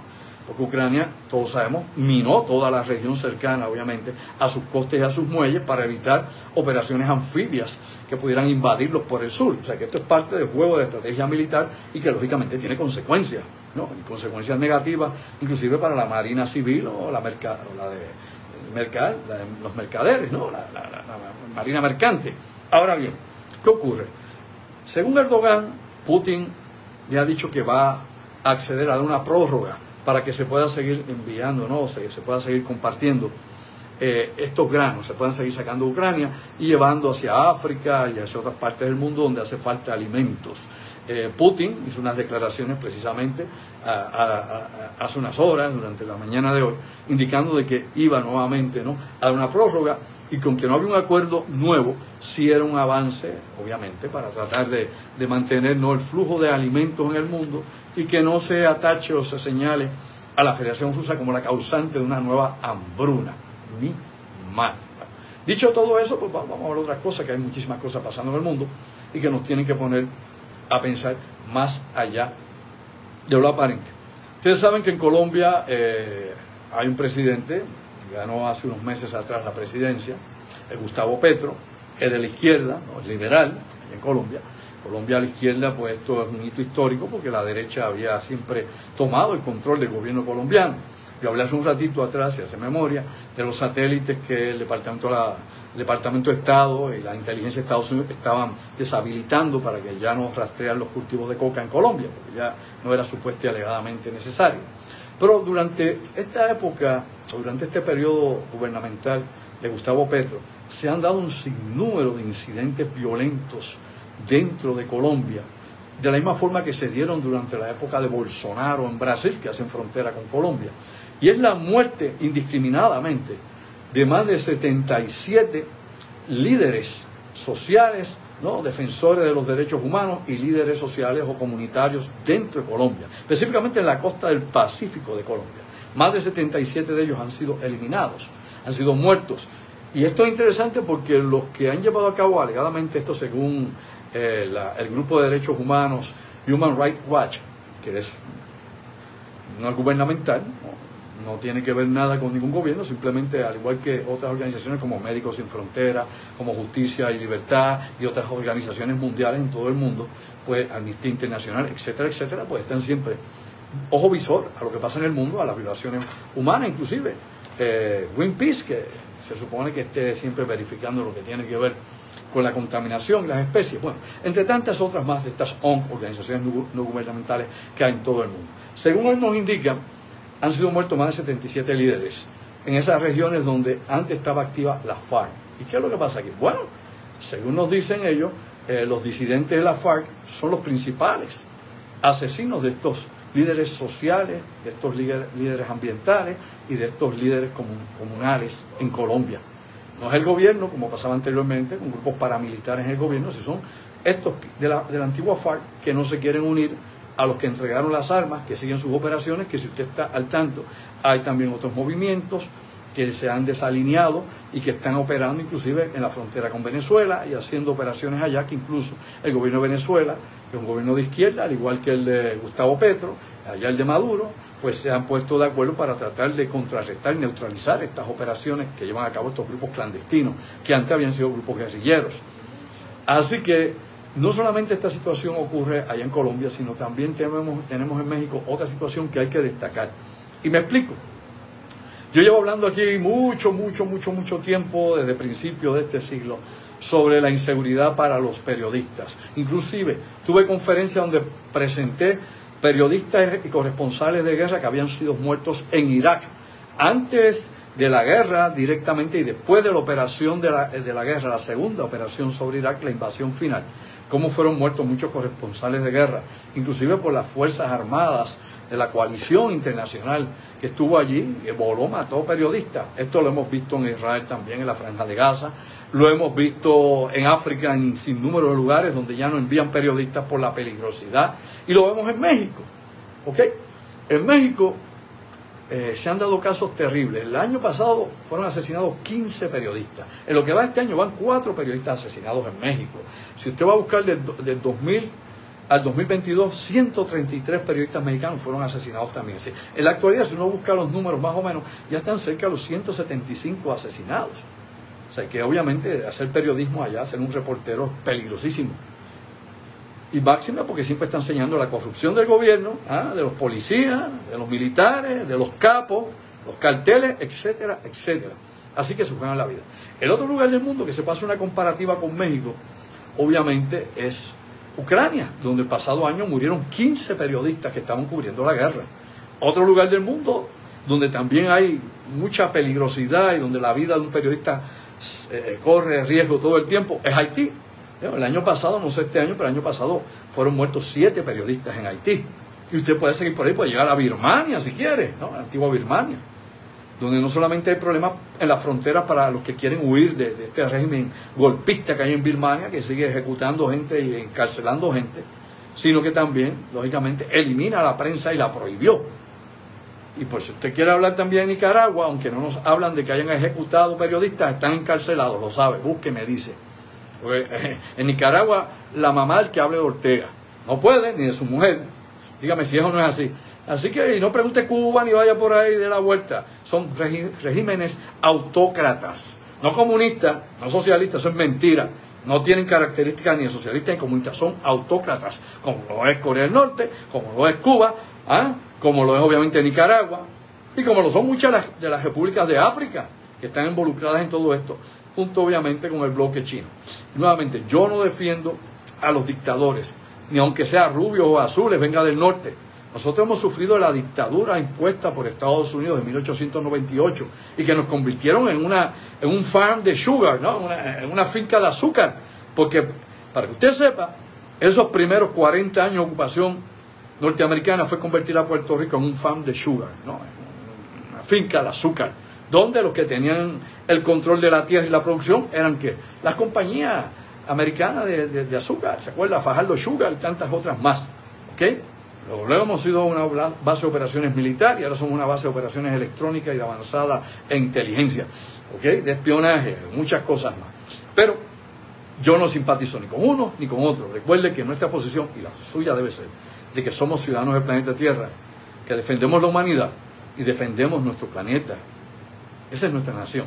Porque Ucrania, todos sabemos, minó toda la región cercana, obviamente, a sus costas y a sus muelles para evitar operaciones anfibias que pudieran invadirlos por el sur. O sea, que esto es parte del juego de la estrategia militar y que lógicamente tiene consecuencias, ¿no? Y consecuencias negativas, inclusive para la Marina Civil o los mercaderes, ¿no? La Marina Mercante. Ahora bien, ¿qué ocurre? Según Erdogan, Putin le ha dicho que va a acceder a dar una prórroga para que se pueda seguir enviando, ¿no? Se pueda seguir compartiendo estos granos, se puedan seguir sacando de Ucrania y llevando hacia África y hacia otras partes del mundo donde hace falta alimentos. Putin hizo unas declaraciones precisamente hace unas horas, durante la mañana de hoy, indicando de que iba nuevamente, ¿no?, a dar una prórroga, y con que no había un acuerdo nuevo, sí era un avance, obviamente, para tratar de mantener, ¿no?, el flujo de alimentos en el mundo, y que no se atache o se señale a la Federación Rusa como la causante de una nueva hambruna, ni mal. Dicho todo eso, pues vamos a ver otras cosas, que hay muchísimas cosas pasando en el mundo y que nos tienen que poner a pensar más allá de lo aparente. Ustedes saben que en Colombia hay un presidente, ganó hace unos meses atrás la presidencia, es Gustavo Petro, es de la izquierda, ¿no?, es liberal en Colombia. Colombia a la izquierda, pues esto es un hito histórico porque la derecha había siempre tomado el control del gobierno colombiano. Yo hablé hace un ratito atrás, si hace memoria, de los satélites que el Departamento de Estado y la inteligencia de Estados Unidos estaban deshabilitando para que ya no rastrearan los cultivos de coca en Colombia, porque ya no era supuesto y alegadamente necesario. Pero durante esta época, o durante este periodo gubernamental de Gustavo Petro, se han dado un sinnúmero de incidentes violentos dentro de Colombia, de la misma forma que se dieron durante la época de Bolsonaro en Brasil, que hacen frontera con Colombia. Y es la muerte indiscriminadamente de más de 77 líderes sociales, ¿no?, defensores de los derechos humanos y líderes sociales o comunitarios dentro de Colombia, específicamente en la costa del Pacífico de Colombia. Más de 77 de ellos han sido eliminados, han sido muertos. Y esto es interesante porque los que han llevado a cabo alegadamente esto, según el grupo de derechos humanos Human Rights Watch, que es no es gubernamental, no tiene que ver nada con ningún gobierno, simplemente al igual que otras organizaciones como Médicos Sin Fronteras, como Justicia y Libertad y otras organizaciones mundiales en todo el mundo, pues Amnistía Internacional, etcétera, etcétera, pues están siempre ojo visor a lo que pasa en el mundo, a las violaciones humanas, inclusive Greenpeace, que se supone que esté siempre verificando lo que tiene que ver con la contaminación y las especies. Bueno, entre tantas otras más de estas ONG, organizaciones no gubernamentales que hay en todo el mundo. Según él nos indica, han sido muertos más de 77 líderes en esas regiones donde antes estaba activa la FARC. ¿Y qué es lo que pasa aquí? Bueno, según nos dicen ellos, los disidentes de la FARC son los principales asesinos de estos líderes sociales, de estos líderes ambientales y de estos líderes comunales en Colombia. No es el gobierno, como pasaba anteriormente, con grupos paramilitares en el gobierno, si son estos de la antigua FARC que no se quieren unir a los que entregaron las armas, que siguen sus operaciones, que si usted está al tanto, hay también otros movimientos que se han desalineado y que están operando inclusive en la frontera con Venezuela y haciendo operaciones allá, que incluso el gobierno de Venezuela, que es un gobierno de izquierda, al igual que el de Gustavo Petro, allá el de Maduro, pues se han puesto de acuerdo para tratar de contrarrestar y neutralizar estas operaciones que llevan a cabo estos grupos clandestinos, que antes habían sido grupos guerrilleros. Así que no solamente esta situación ocurre allá en Colombia, sino también tenemos en México otra situación que hay que destacar. Y me explico. Yo llevo hablando aquí mucho tiempo, desde principios de este siglo, sobre la inseguridad para los periodistas. Inclusive tuve conferencias donde presenté periodistas y corresponsales de guerra que habían sido muertos en Irak, antes de la guerra directamente y después de la operación de la guerra, la segunda operación sobre Irak, la invasión final. Cómo fueron muertos muchos corresponsales de guerra, inclusive por las Fuerzas Armadas de la coalición internacional que estuvo allí, que voló, mató periodistas. Esto lo hemos visto en Israel también, en la Franja de Gaza, lo hemos visto en África en sinnúmero de lugares donde ya no envían periodistas por la peligrosidad, y lo vemos en México, ¿ok? En México se han dado casos terribles. El año pasado fueron asesinados 15 periodistas. En lo que va de este año van 4 periodistas asesinados en México. Si usted va a buscar del 2000 al 2022, 133 periodistas mexicanos fueron asesinados también. Sí, en la actualidad, si uno busca los números más o menos, ya están cerca de los 175 asesinados. O sea, que obviamente hacer periodismo allá, ser un reportero, es peligrosísimo. Y máxima porque siempre está enseñando la corrupción del gobierno, de los policías, de los militares, de los capos, los carteles, etcétera, etcétera. Así que se juegan la vida. El otro lugar del mundo que se pasa una comparativa con México, obviamente, es Ucrania, donde el pasado año murieron 15 periodistas que estaban cubriendo la guerra. Otro lugar del mundo donde también hay mucha peligrosidad y donde la vida de un periodista corre riesgo todo el tiempo es Haití. El año pasado, no sé este año, pero el año pasado fueron muertos 7 periodistas en Haití. Y usted puede seguir por ahí, puede llegar a Birmania si quiere, ¿no? La antigua Birmania, donde no solamente hay problemas en la frontera para los que quieren huir de este régimen golpista que hay en Birmania, que sigue ejecutando gente y encarcelando gente, sino que también, lógicamente, elimina a la prensa y la prohibió. Y por si usted quiere hablar también de Nicaragua, aunque no nos hablan de que hayan ejecutado periodistas, están encarcelados, lo sabe, búsqueme, dice. Porque en Nicaragua, la mamá del que hable de Ortega no puede, ni de su mujer. Dígame si eso no es así. Así que no pregunte Cuba ni vaya por ahí de la vuelta. Son regímenes autócratas, no comunistas, no socialistas, eso es mentira. No tienen características ni de socialistas ni comunistas, son autócratas, como lo es Corea del Norte, como lo es Cuba, como lo es obviamente Nicaragua, y como lo son muchas de las repúblicas de África que están involucradas en todo esto, junto obviamente con el bloque chino. Y nuevamente, yo no defiendo a los dictadores, ni aunque sea rubios o azules, venga del norte. Nosotros hemos sufrido la dictadura impuesta por Estados Unidos en 1898 y que nos convirtieron en un farm de sugar, ¿no? En una finca de azúcar. Porque, para que usted sepa, esos primeros 40 años de ocupación norteamericana fue convertir a Puerto Rico en un farm de sugar, ¿no? Una finca de azúcar, donde los que tenían el control de la tierra y la producción eran ¿qué? Las compañías americanas de azúcar, ¿se acuerda? Fajardo Sugar y tantas otras más, ¿ok? Luego hemos sido una base de operaciones militar y ahora somos una base de operaciones electrónicas y de avanzada en inteligencia, ¿ok? De espionaje, muchas cosas más. Pero yo no simpatizo ni con uno ni con otro. Recuerde que nuestra posición, y la suya debe ser, de que somos ciudadanos del planeta Tierra, que defendemos la humanidad y defendemos nuestro planeta. Esa es nuestra nación.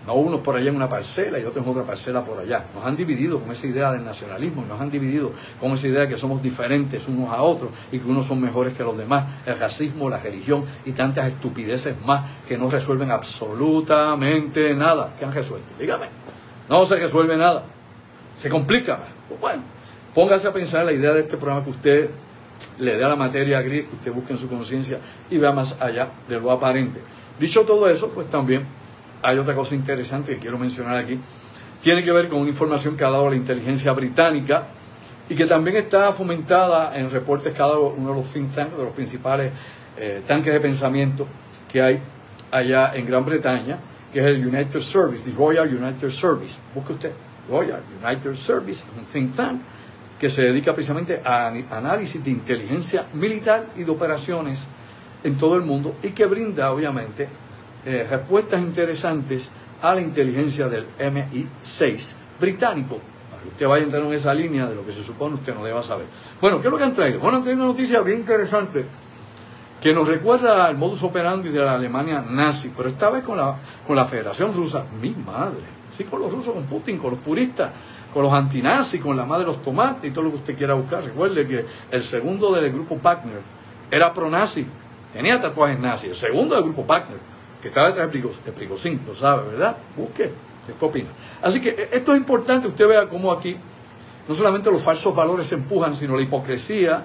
No unos por allá en una parcela y otros en otra parcela por allá. Nos han dividido con esa idea del nacionalismo, nos han dividido con esa idea de que somos diferentes unos a otros y que unos son mejores que los demás. El racismo, la religión y tantas estupideces más que no resuelven absolutamente nada. ¿Qué han resuelto? Dígame. No se resuelve nada. Se complica más. Pues bueno, póngase a pensar en la idea de este programa, que usted le dé a la materia gris, que usted busque en su conciencia y vea más allá de lo aparente. Dicho todo eso, pues también hay otra cosa interesante que quiero mencionar aquí. Tiene que ver con una información que ha dado la inteligencia británica y que también está fomentada en reportes que ha dado uno de los think tanks, de los principales tanques de pensamiento que hay allá en Gran Bretaña, que es el United Service, the Royal United Service. Busque usted, Royal United Service, un think tank que se dedica precisamente a análisis de inteligencia militar y de operaciones en todo el mundo y que brinda, obviamente, respuestas interesantes a la inteligencia del MI6 británico, para que usted vaya a entrar en esa línea de lo que se supone usted no deba saber. Bueno, ¿qué es lo que han traído? Bueno, han traído una noticia bien interesante que nos recuerda al modus operandi de la Alemania nazi, pero esta vez con la Federación Rusa. Mi madre, sí, con los rusos, con Putin, con los puristas, con los antinazis, con la madre de los tomates y todo lo que usted quiera buscar. Recuerde que el segundo del grupo Wagner era pro-nazi, tenía tatuajes nazis. El segundo del grupo Wagner, que estaba detrás de Prigozhin, lo sabe, ¿verdad? Busque, después opina. Así que esto es importante, usted vea cómo aquí no solamente los falsos valores se empujan, sino la hipocresía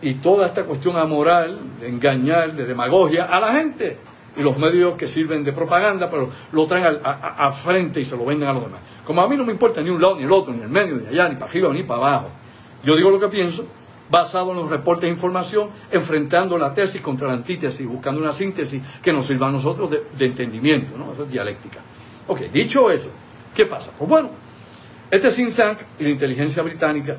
y toda esta cuestión amoral, de engañar, de demagogia a la gente. Y los medios que sirven de propaganda, pero lo traen a frente y se lo venden a los demás. Como a mí no me importa ni un lado, ni el otro, ni el medio, ni allá, ni para arriba, ni para abajo. Yo digo lo que pienso, basado en los reportes de información, enfrentando la tesis contra la antítesis, buscando una síntesis que nos sirva a nosotros de entendimiento, ¿no? Eso es dialéctica. Ok, dicho eso, ¿qué pasa? Pues bueno, este think tank y la inteligencia británica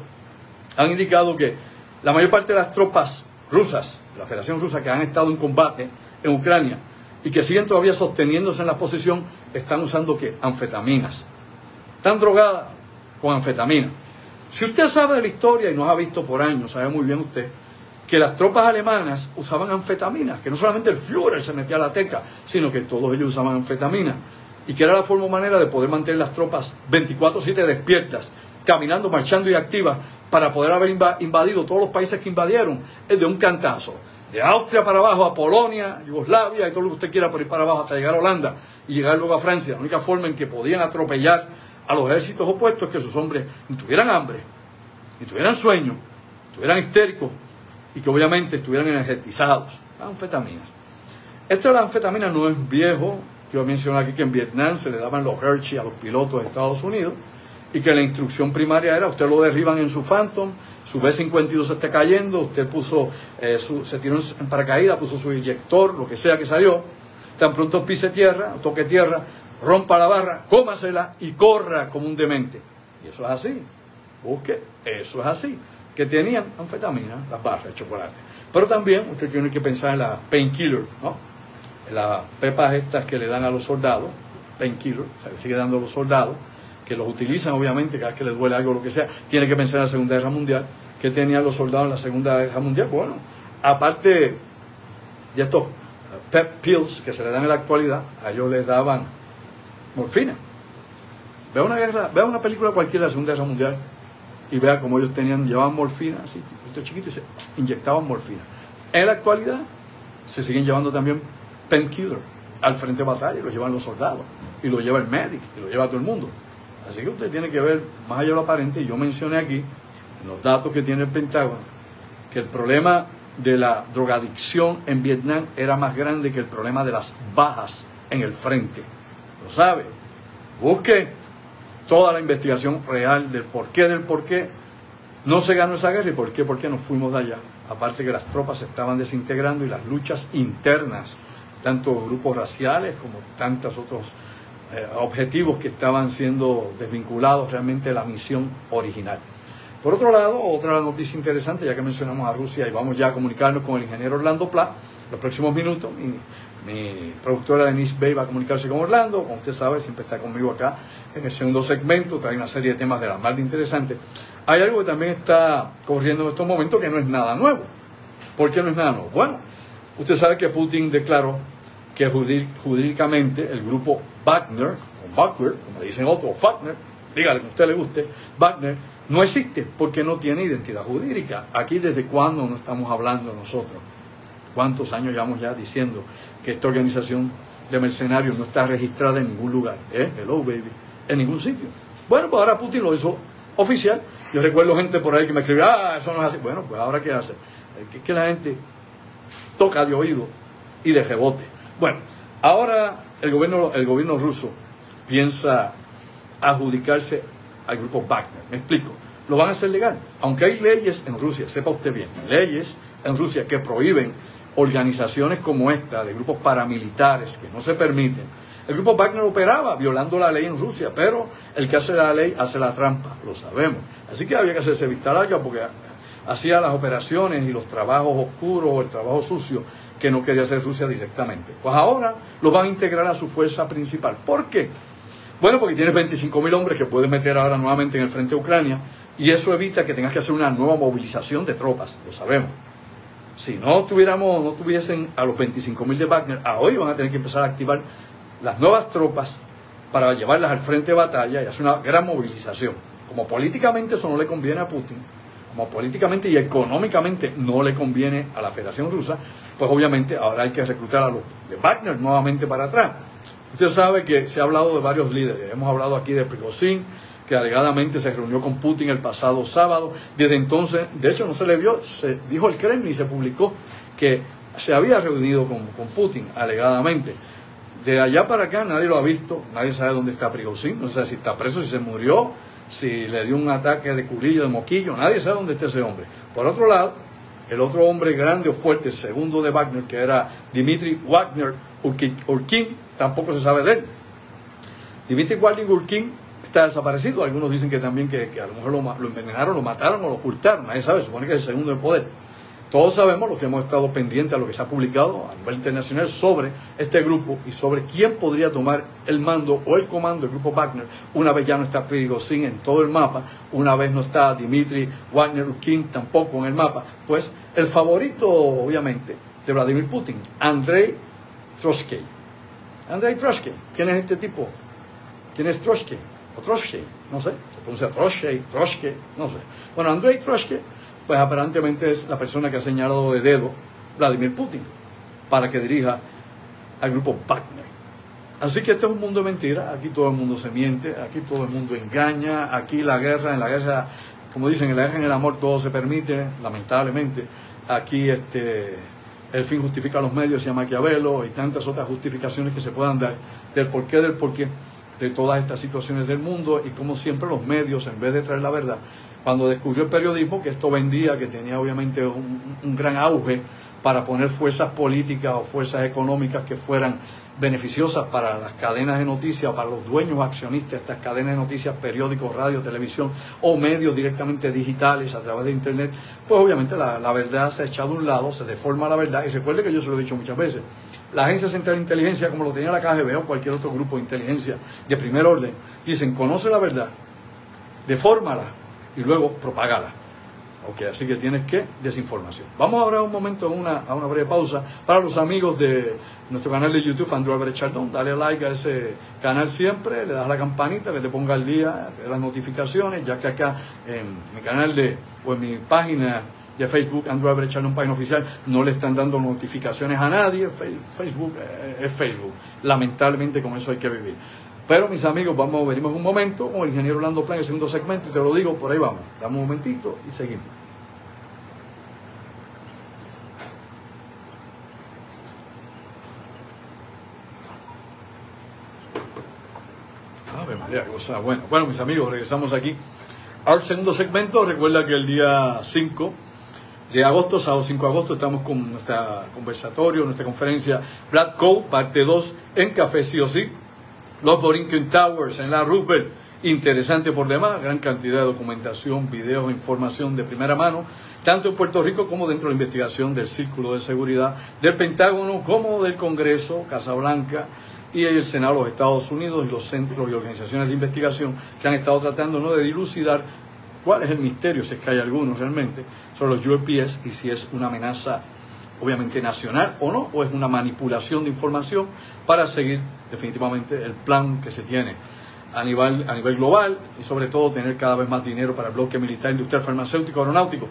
han indicado que la mayor parte de las tropas rusas, de la Federación Rusa, que han estado en combate en Ucrania y que siguen todavía sosteniéndose en la posición, están usando ¿qué? Anfetaminas. Están drogadas con anfetamina. Si usted sabe de la historia y nos ha visto por años, sabe muy bien usted que las tropas alemanas usaban anfetaminas, que no solamente el Führer se metía a la teca, sino que todos ellos usaban anfetamina, y que era la forma o manera de poder mantener las tropas 24/7 despiertas, caminando, marchando y activas, para poder haber invadido todos los países que invadieron de un cantazo. De Austria para abajo a Polonia, Yugoslavia y todo lo que usted quiera por ir para abajo hasta llegar a Holanda y llegar luego a Francia. La única forma en que podían atropellar a los ejércitos opuestos es que sus hombres ni tuvieran hambre, ni tuvieran sueño, estuvieran histéricos y que obviamente estuvieran energetizados. Anfetaminas. Esto de la anfetamina no es viejo. Yo mencioné aquí que en Vietnam se le daban los Hershey a los pilotos de Estados Unidos y que la instrucción primaria era: usted lo derriban en su Phantom, su B-52 se está cayendo, usted puso se tiró en paracaídas, puso su inyector, lo que sea que salió, tan pronto pise tierra, toque tierra, rompa la barra, cómasela y corra como un demente. Y eso es así. Busque, eso es así. Que tenían anfetamina, las barras de chocolate. Pero también usted tiene que pensar en la painkiller, ¿no? En las pepas estas que le dan a los soldados, painkiller, o sea, le sigue dando a los soldados, que los utilizan obviamente cada vez que les duele algo o lo que sea. Tiene que pensar en la Segunda Guerra Mundial. ¿Qué tenían los soldados en la Segunda Guerra Mundial? Bueno, aparte de estos pep pills que se le dan en la actualidad, a ellos les daban morfina. Vea una película cualquiera de la Segunda Guerra Mundial y vea cómo ellos llevaban morfina, así, estos chiquitos, y se inyectaban morfina. En la actualidad se siguen llevando también painkiller al frente de batalla, y lo llevan los soldados, y lo lleva el médico, y lo lleva todo el mundo. Así que usted tiene que ver más allá de lo aparente. Y yo mencioné aquí, en los datos que tiene el Pentágono, que el problema de la drogadicción en Vietnam era más grande que el problema de las bajas en el frente. ¿Lo sabe? Busque toda la investigación real del por qué no se ganó esa guerra y por qué nos fuimos de allá. Aparte que las tropas se estaban desintegrando y las luchas internas, tanto grupos raciales como tantos otros objetivos que estaban siendo desvinculados realmente de la misión original. Por otro lado, otra noticia interesante, ya que mencionamos a Rusia y vamos ya a comunicarnos con el ingeniero Orlando Pla, los próximos minutos, mi productora Denise Bay va a comunicarse con Orlando, como usted sabe, siempre está conmigo acá en el segundo segmento, trae una serie de temas de la más de interesantes. Hay algo que también está corriendo en estos momentos que no es nada nuevo. ¿Por qué no es nada nuevo? Bueno, usted sabe que Putin declaró que jurídicamente el grupo Wagner, o Wagner, como le dicen otros, Wagner, dígale como a usted le guste, Wagner, no existe porque no tiene identidad jurídica. Aquí desde cuándo no estamos hablando nosotros. ¿Cuántos años llevamos ya diciendo que esta organización de mercenarios no está registrada en ningún lugar? Hello, baby. En ningún sitio. Bueno, pues ahora Putin lo hizo oficial. Yo recuerdo gente por ahí que me escribió, eso no es así. Bueno, pues ahora ¿qué hace? Es que la gente toca de oído y de rebote. Bueno, ahora el gobierno ruso piensa adjudicarse al grupo Wagner. Me explico. Lo van a hacer legal. Aunque hay leyes en Rusia, sepa usted bien, leyes en Rusia que prohíben organizaciones como esta, de grupos paramilitares que no se permiten. El grupo Wagner operaba violando la ley en Rusia, pero el que hace la ley hace la trampa, lo sabemos. Así que había que hacerse vista larga porque hacía las operaciones y los trabajos oscuros o el trabajo sucio que no quería hacer Rusia directamente. Pues ahora lo van a integrar a su fuerza principal. ¿Por qué? Bueno, porque tienes 25.000 hombres que puedes meter ahora nuevamente en el frente de Ucrania y eso evita que tengas que hacer una nueva movilización de tropas, lo sabemos. Si no tuviesen a los 25.000 de Wagner, ahora van a tener que empezar a activar las nuevas tropas para llevarlas al frente de batalla y hacer una gran movilización. Como políticamente eso no le conviene a Putin, como políticamente y económicamente no le conviene a la Federación Rusa, pues obviamente ahora hay que reclutar a los de Wagner nuevamente para atrás. Usted sabe que se ha hablado de varios líderes, hemos hablado aquí de Prigozhin, que alegadamente se reunió con Putin el pasado sábado. Desde entonces, de hecho no se le vio, se dijo el Kremlin y se publicó que se había reunido con Putin, alegadamente. De allá para acá nadie lo ha visto, nadie sabe dónde está Prigozhin, no sé si está preso, si se murió, si le dio un ataque de culillo, de moquillo, nadie sabe dónde está ese hombre. Por otro lado, el otro hombre grande o fuerte, segundo de Wagner, que era Dmitry Wagner Urkin, tampoco se sabe de él. Dmitry Wagner Urkin está desaparecido, algunos dicen que también que a lo mejor lo envenenaron, lo mataron o lo ocultaron, nadie sabe, supone que es el segundo de poder. Todos sabemos, los que hemos estado pendientes a lo que se ha publicado a nivel internacional sobre este grupo y sobre quién podría tomar el mando o el comando del grupo Wagner una vez ya no está Prigozhin en todo el mapa, una vez no está Dmitry Wagner Urkin tampoco en el mapa, pues el favorito obviamente de Vladimir Putin, Andrei Trotsky. Andrei Trotsky, ¿quién es este tipo? ¿Quién es Trotsky? O Trotsky, no sé, se pronuncia Trotsky, no sé. Bueno, Andrei Trotsky, pues aparentemente es la persona que ha señalado de dedo Vladimir Putin para que dirija al grupo Wagner. Así que este es un mundo de mentiras, aquí todo el mundo se miente, aquí todo el mundo engaña, aquí en la guerra, como dicen, en la guerra, en el amor todo se permite, lamentablemente. Aquí el fin justifica los medios, se llama Maquiavelo, y tantas otras justificaciones que se puedan dar del porqué de todas estas situaciones del mundo, y como siempre los medios, en vez de traer la verdad, cuando descubrió el periodismo, que esto vendía, que tenía obviamente un gran auge para poner fuerzas políticas o fuerzas económicas que fueran beneficiosas para las cadenas de noticias, para los dueños accionistas de estas cadenas de noticias, periódicos, radio, televisión o medios directamente digitales a través de internet, pues obviamente la verdad se ha echado a un lado, se deforma la verdad. Y recuerde que yo se lo he dicho muchas veces, la Agencia Central de Inteligencia, como lo tenía la KGB o cualquier otro grupo de inteligencia de primer orden, dicen, conoce la verdad, defórmala y luego propágala. Ok, así que tienes que desinformación. Vamos ahora un momento a una breve pausa. Para los amigos de nuestro canal de YouTube, Andrew Álvarez Chardón, dale like a ese canal siempre, le das a la campanita que te ponga al día de las notificaciones, ya que acá en mi canal o en mi página de Facebook, Andrew Álvarez Chardón, página oficial, no le están dando notificaciones a nadie. Facebook es Facebook. Lamentablemente con eso hay que vivir. Pero mis amigos, venimos un momento con el ingeniero Orlando Pla en el segundo segmento, y te lo digo, por ahí vamos. Dame un momentito y seguimos. cosa buena. Bueno, mis amigos, regresamos aquí al segundo segmento. Recuerda que el día 5 de agosto, sábado 5 de agosto, estamos con nuestra conversatorio, nuestra conferencia Black Coat, parte 2, en Café Sí o Sí. Los Borinquen Towers en la Roosevelt, interesante por demás, gran cantidad de documentación, videos, información de primera mano, tanto en Puerto Rico como dentro de la investigación del Círculo de Seguridad del Pentágono, como del Congreso, Casa Blanca y el Senado de los Estados Unidos y los centros y organizaciones de investigación que han estado tratando, ¿no?, de dilucidar cuál es el misterio, si es que hay alguno realmente, sobre los UAPs y si es una amenaza obviamente nacional o no, o es una manipulación de información para seguir definitivamente el plan que se tiene a nivel global y sobre todo tener cada vez más dinero para el bloque militar, industrial, farmacéutico, aeronáutico.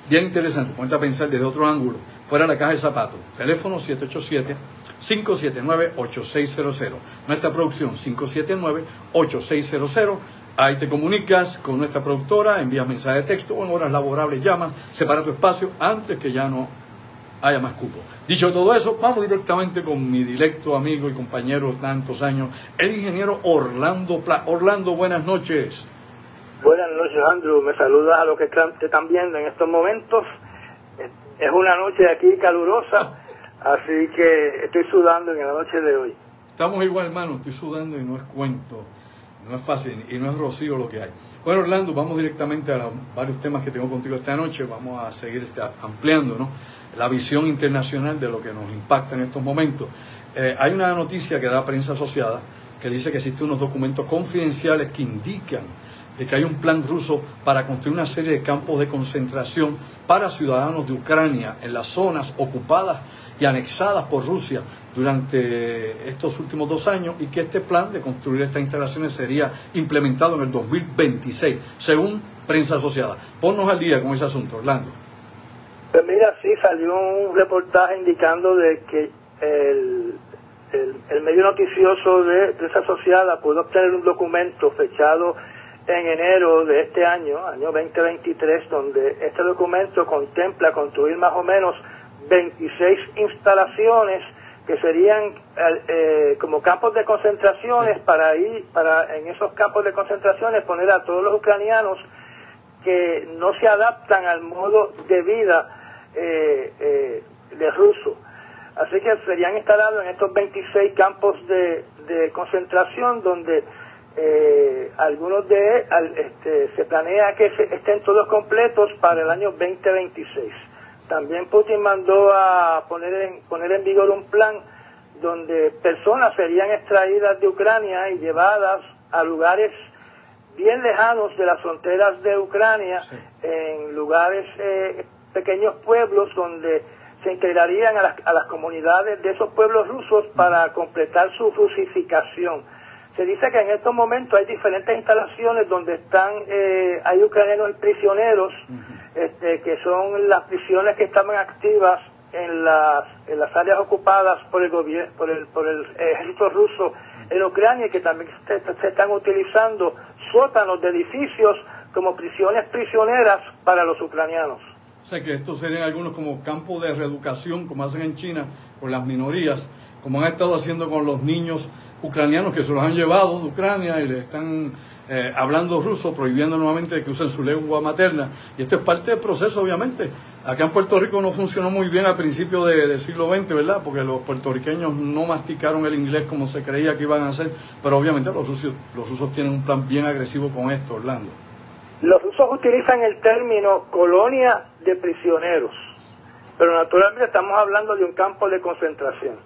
Bien interesante, ponte a pensar desde otro ángulo, fuera de la caja de zapatos. Teléfono 787-579-8600. Nuestra producción 579-8600. Ahí te comunicas con nuestra productora, envías mensaje de texto o en horas laborables llamas, separa tu espacio antes que ya no haya más cupo. Dicho todo eso, vamos directamente con mi directo amigo y compañero de tantos años, el ingeniero Orlando Pla. Orlando, buenas noches. Buenas noches, Andrew. Me saludas a los que te están viendo en estos momentos. Es una noche aquí calurosa, así que estoy sudando en la noche de hoy. Estamos igual, hermano, estoy sudando y no es cuento, no es fácil y no es rocío lo que hay. Bueno, Orlando, vamos directamente a varios temas que tengo contigo esta noche. Vamos a seguir ampliando, ¿no?, la visión internacional de lo que nos impacta en estos momentos. Hay una noticia que da Prensa Asociada que dice que existen unos documentos confidenciales que indican de que hay un plan ruso para construir una serie de campos de concentración para ciudadanos de Ucrania en las zonas ocupadas y anexadas por Rusia durante estos últimos 2 años, y que este plan de construir estas instalaciones sería implementado en el 2026, según Prensa Asociada. Ponnos al día con ese asunto, Orlando. Pues mira, sí, salió un reportaje indicando de que el medio noticioso de Prensa Asociada pudo obtener un documento fechado en enero de este año 2023, donde este documento contempla construir más o menos 26 instalaciones que serían como campos de concentraciones, para en esos campos de concentraciones poner a todos los ucranianos que no se adaptan al modo de vida de ruso. Así que serían instalados en estos 26 campos de concentración, donde algunos se planea que estén todos completos para el año 2026. También Putin mandó a poner en vigor un plan donde personas serían extraídas de Ucrania y llevadas a lugares bien lejanos de las fronteras de Ucrania, sí, en lugares, pequeños pueblos donde se integrarían a las comunidades de esos pueblos rusos para completar su rusificación. Se dice que en estos momentos hay diferentes instalaciones donde hay ucranianos prisioneros, que son las prisiones que estaban activas en las áreas ocupadas por el ejército ruso en Ucrania, y que también se están utilizando sótanos de edificios como prisiones prisioneras para los ucranianos. O sea que estos serían algunos como campos de reeducación, como hacen en China con las minorías, como han estado haciendo con los niños ucranianos que se los han llevado de Ucrania y le están hablando ruso, prohibiendo nuevamente que usen su lengua materna. Y esto es parte del proceso, obviamente. Acá en Puerto Rico no funcionó muy bien al principio del siglo XX, ¿verdad? Porque los puertorriqueños no masticaron el inglés como se creía que iban a hacer, pero obviamente los rusos tienen un plan bien agresivo con esto, Orlando. Los rusos utilizan el término colonia de prisioneros, pero naturalmente estamos hablando de un campo de concentración.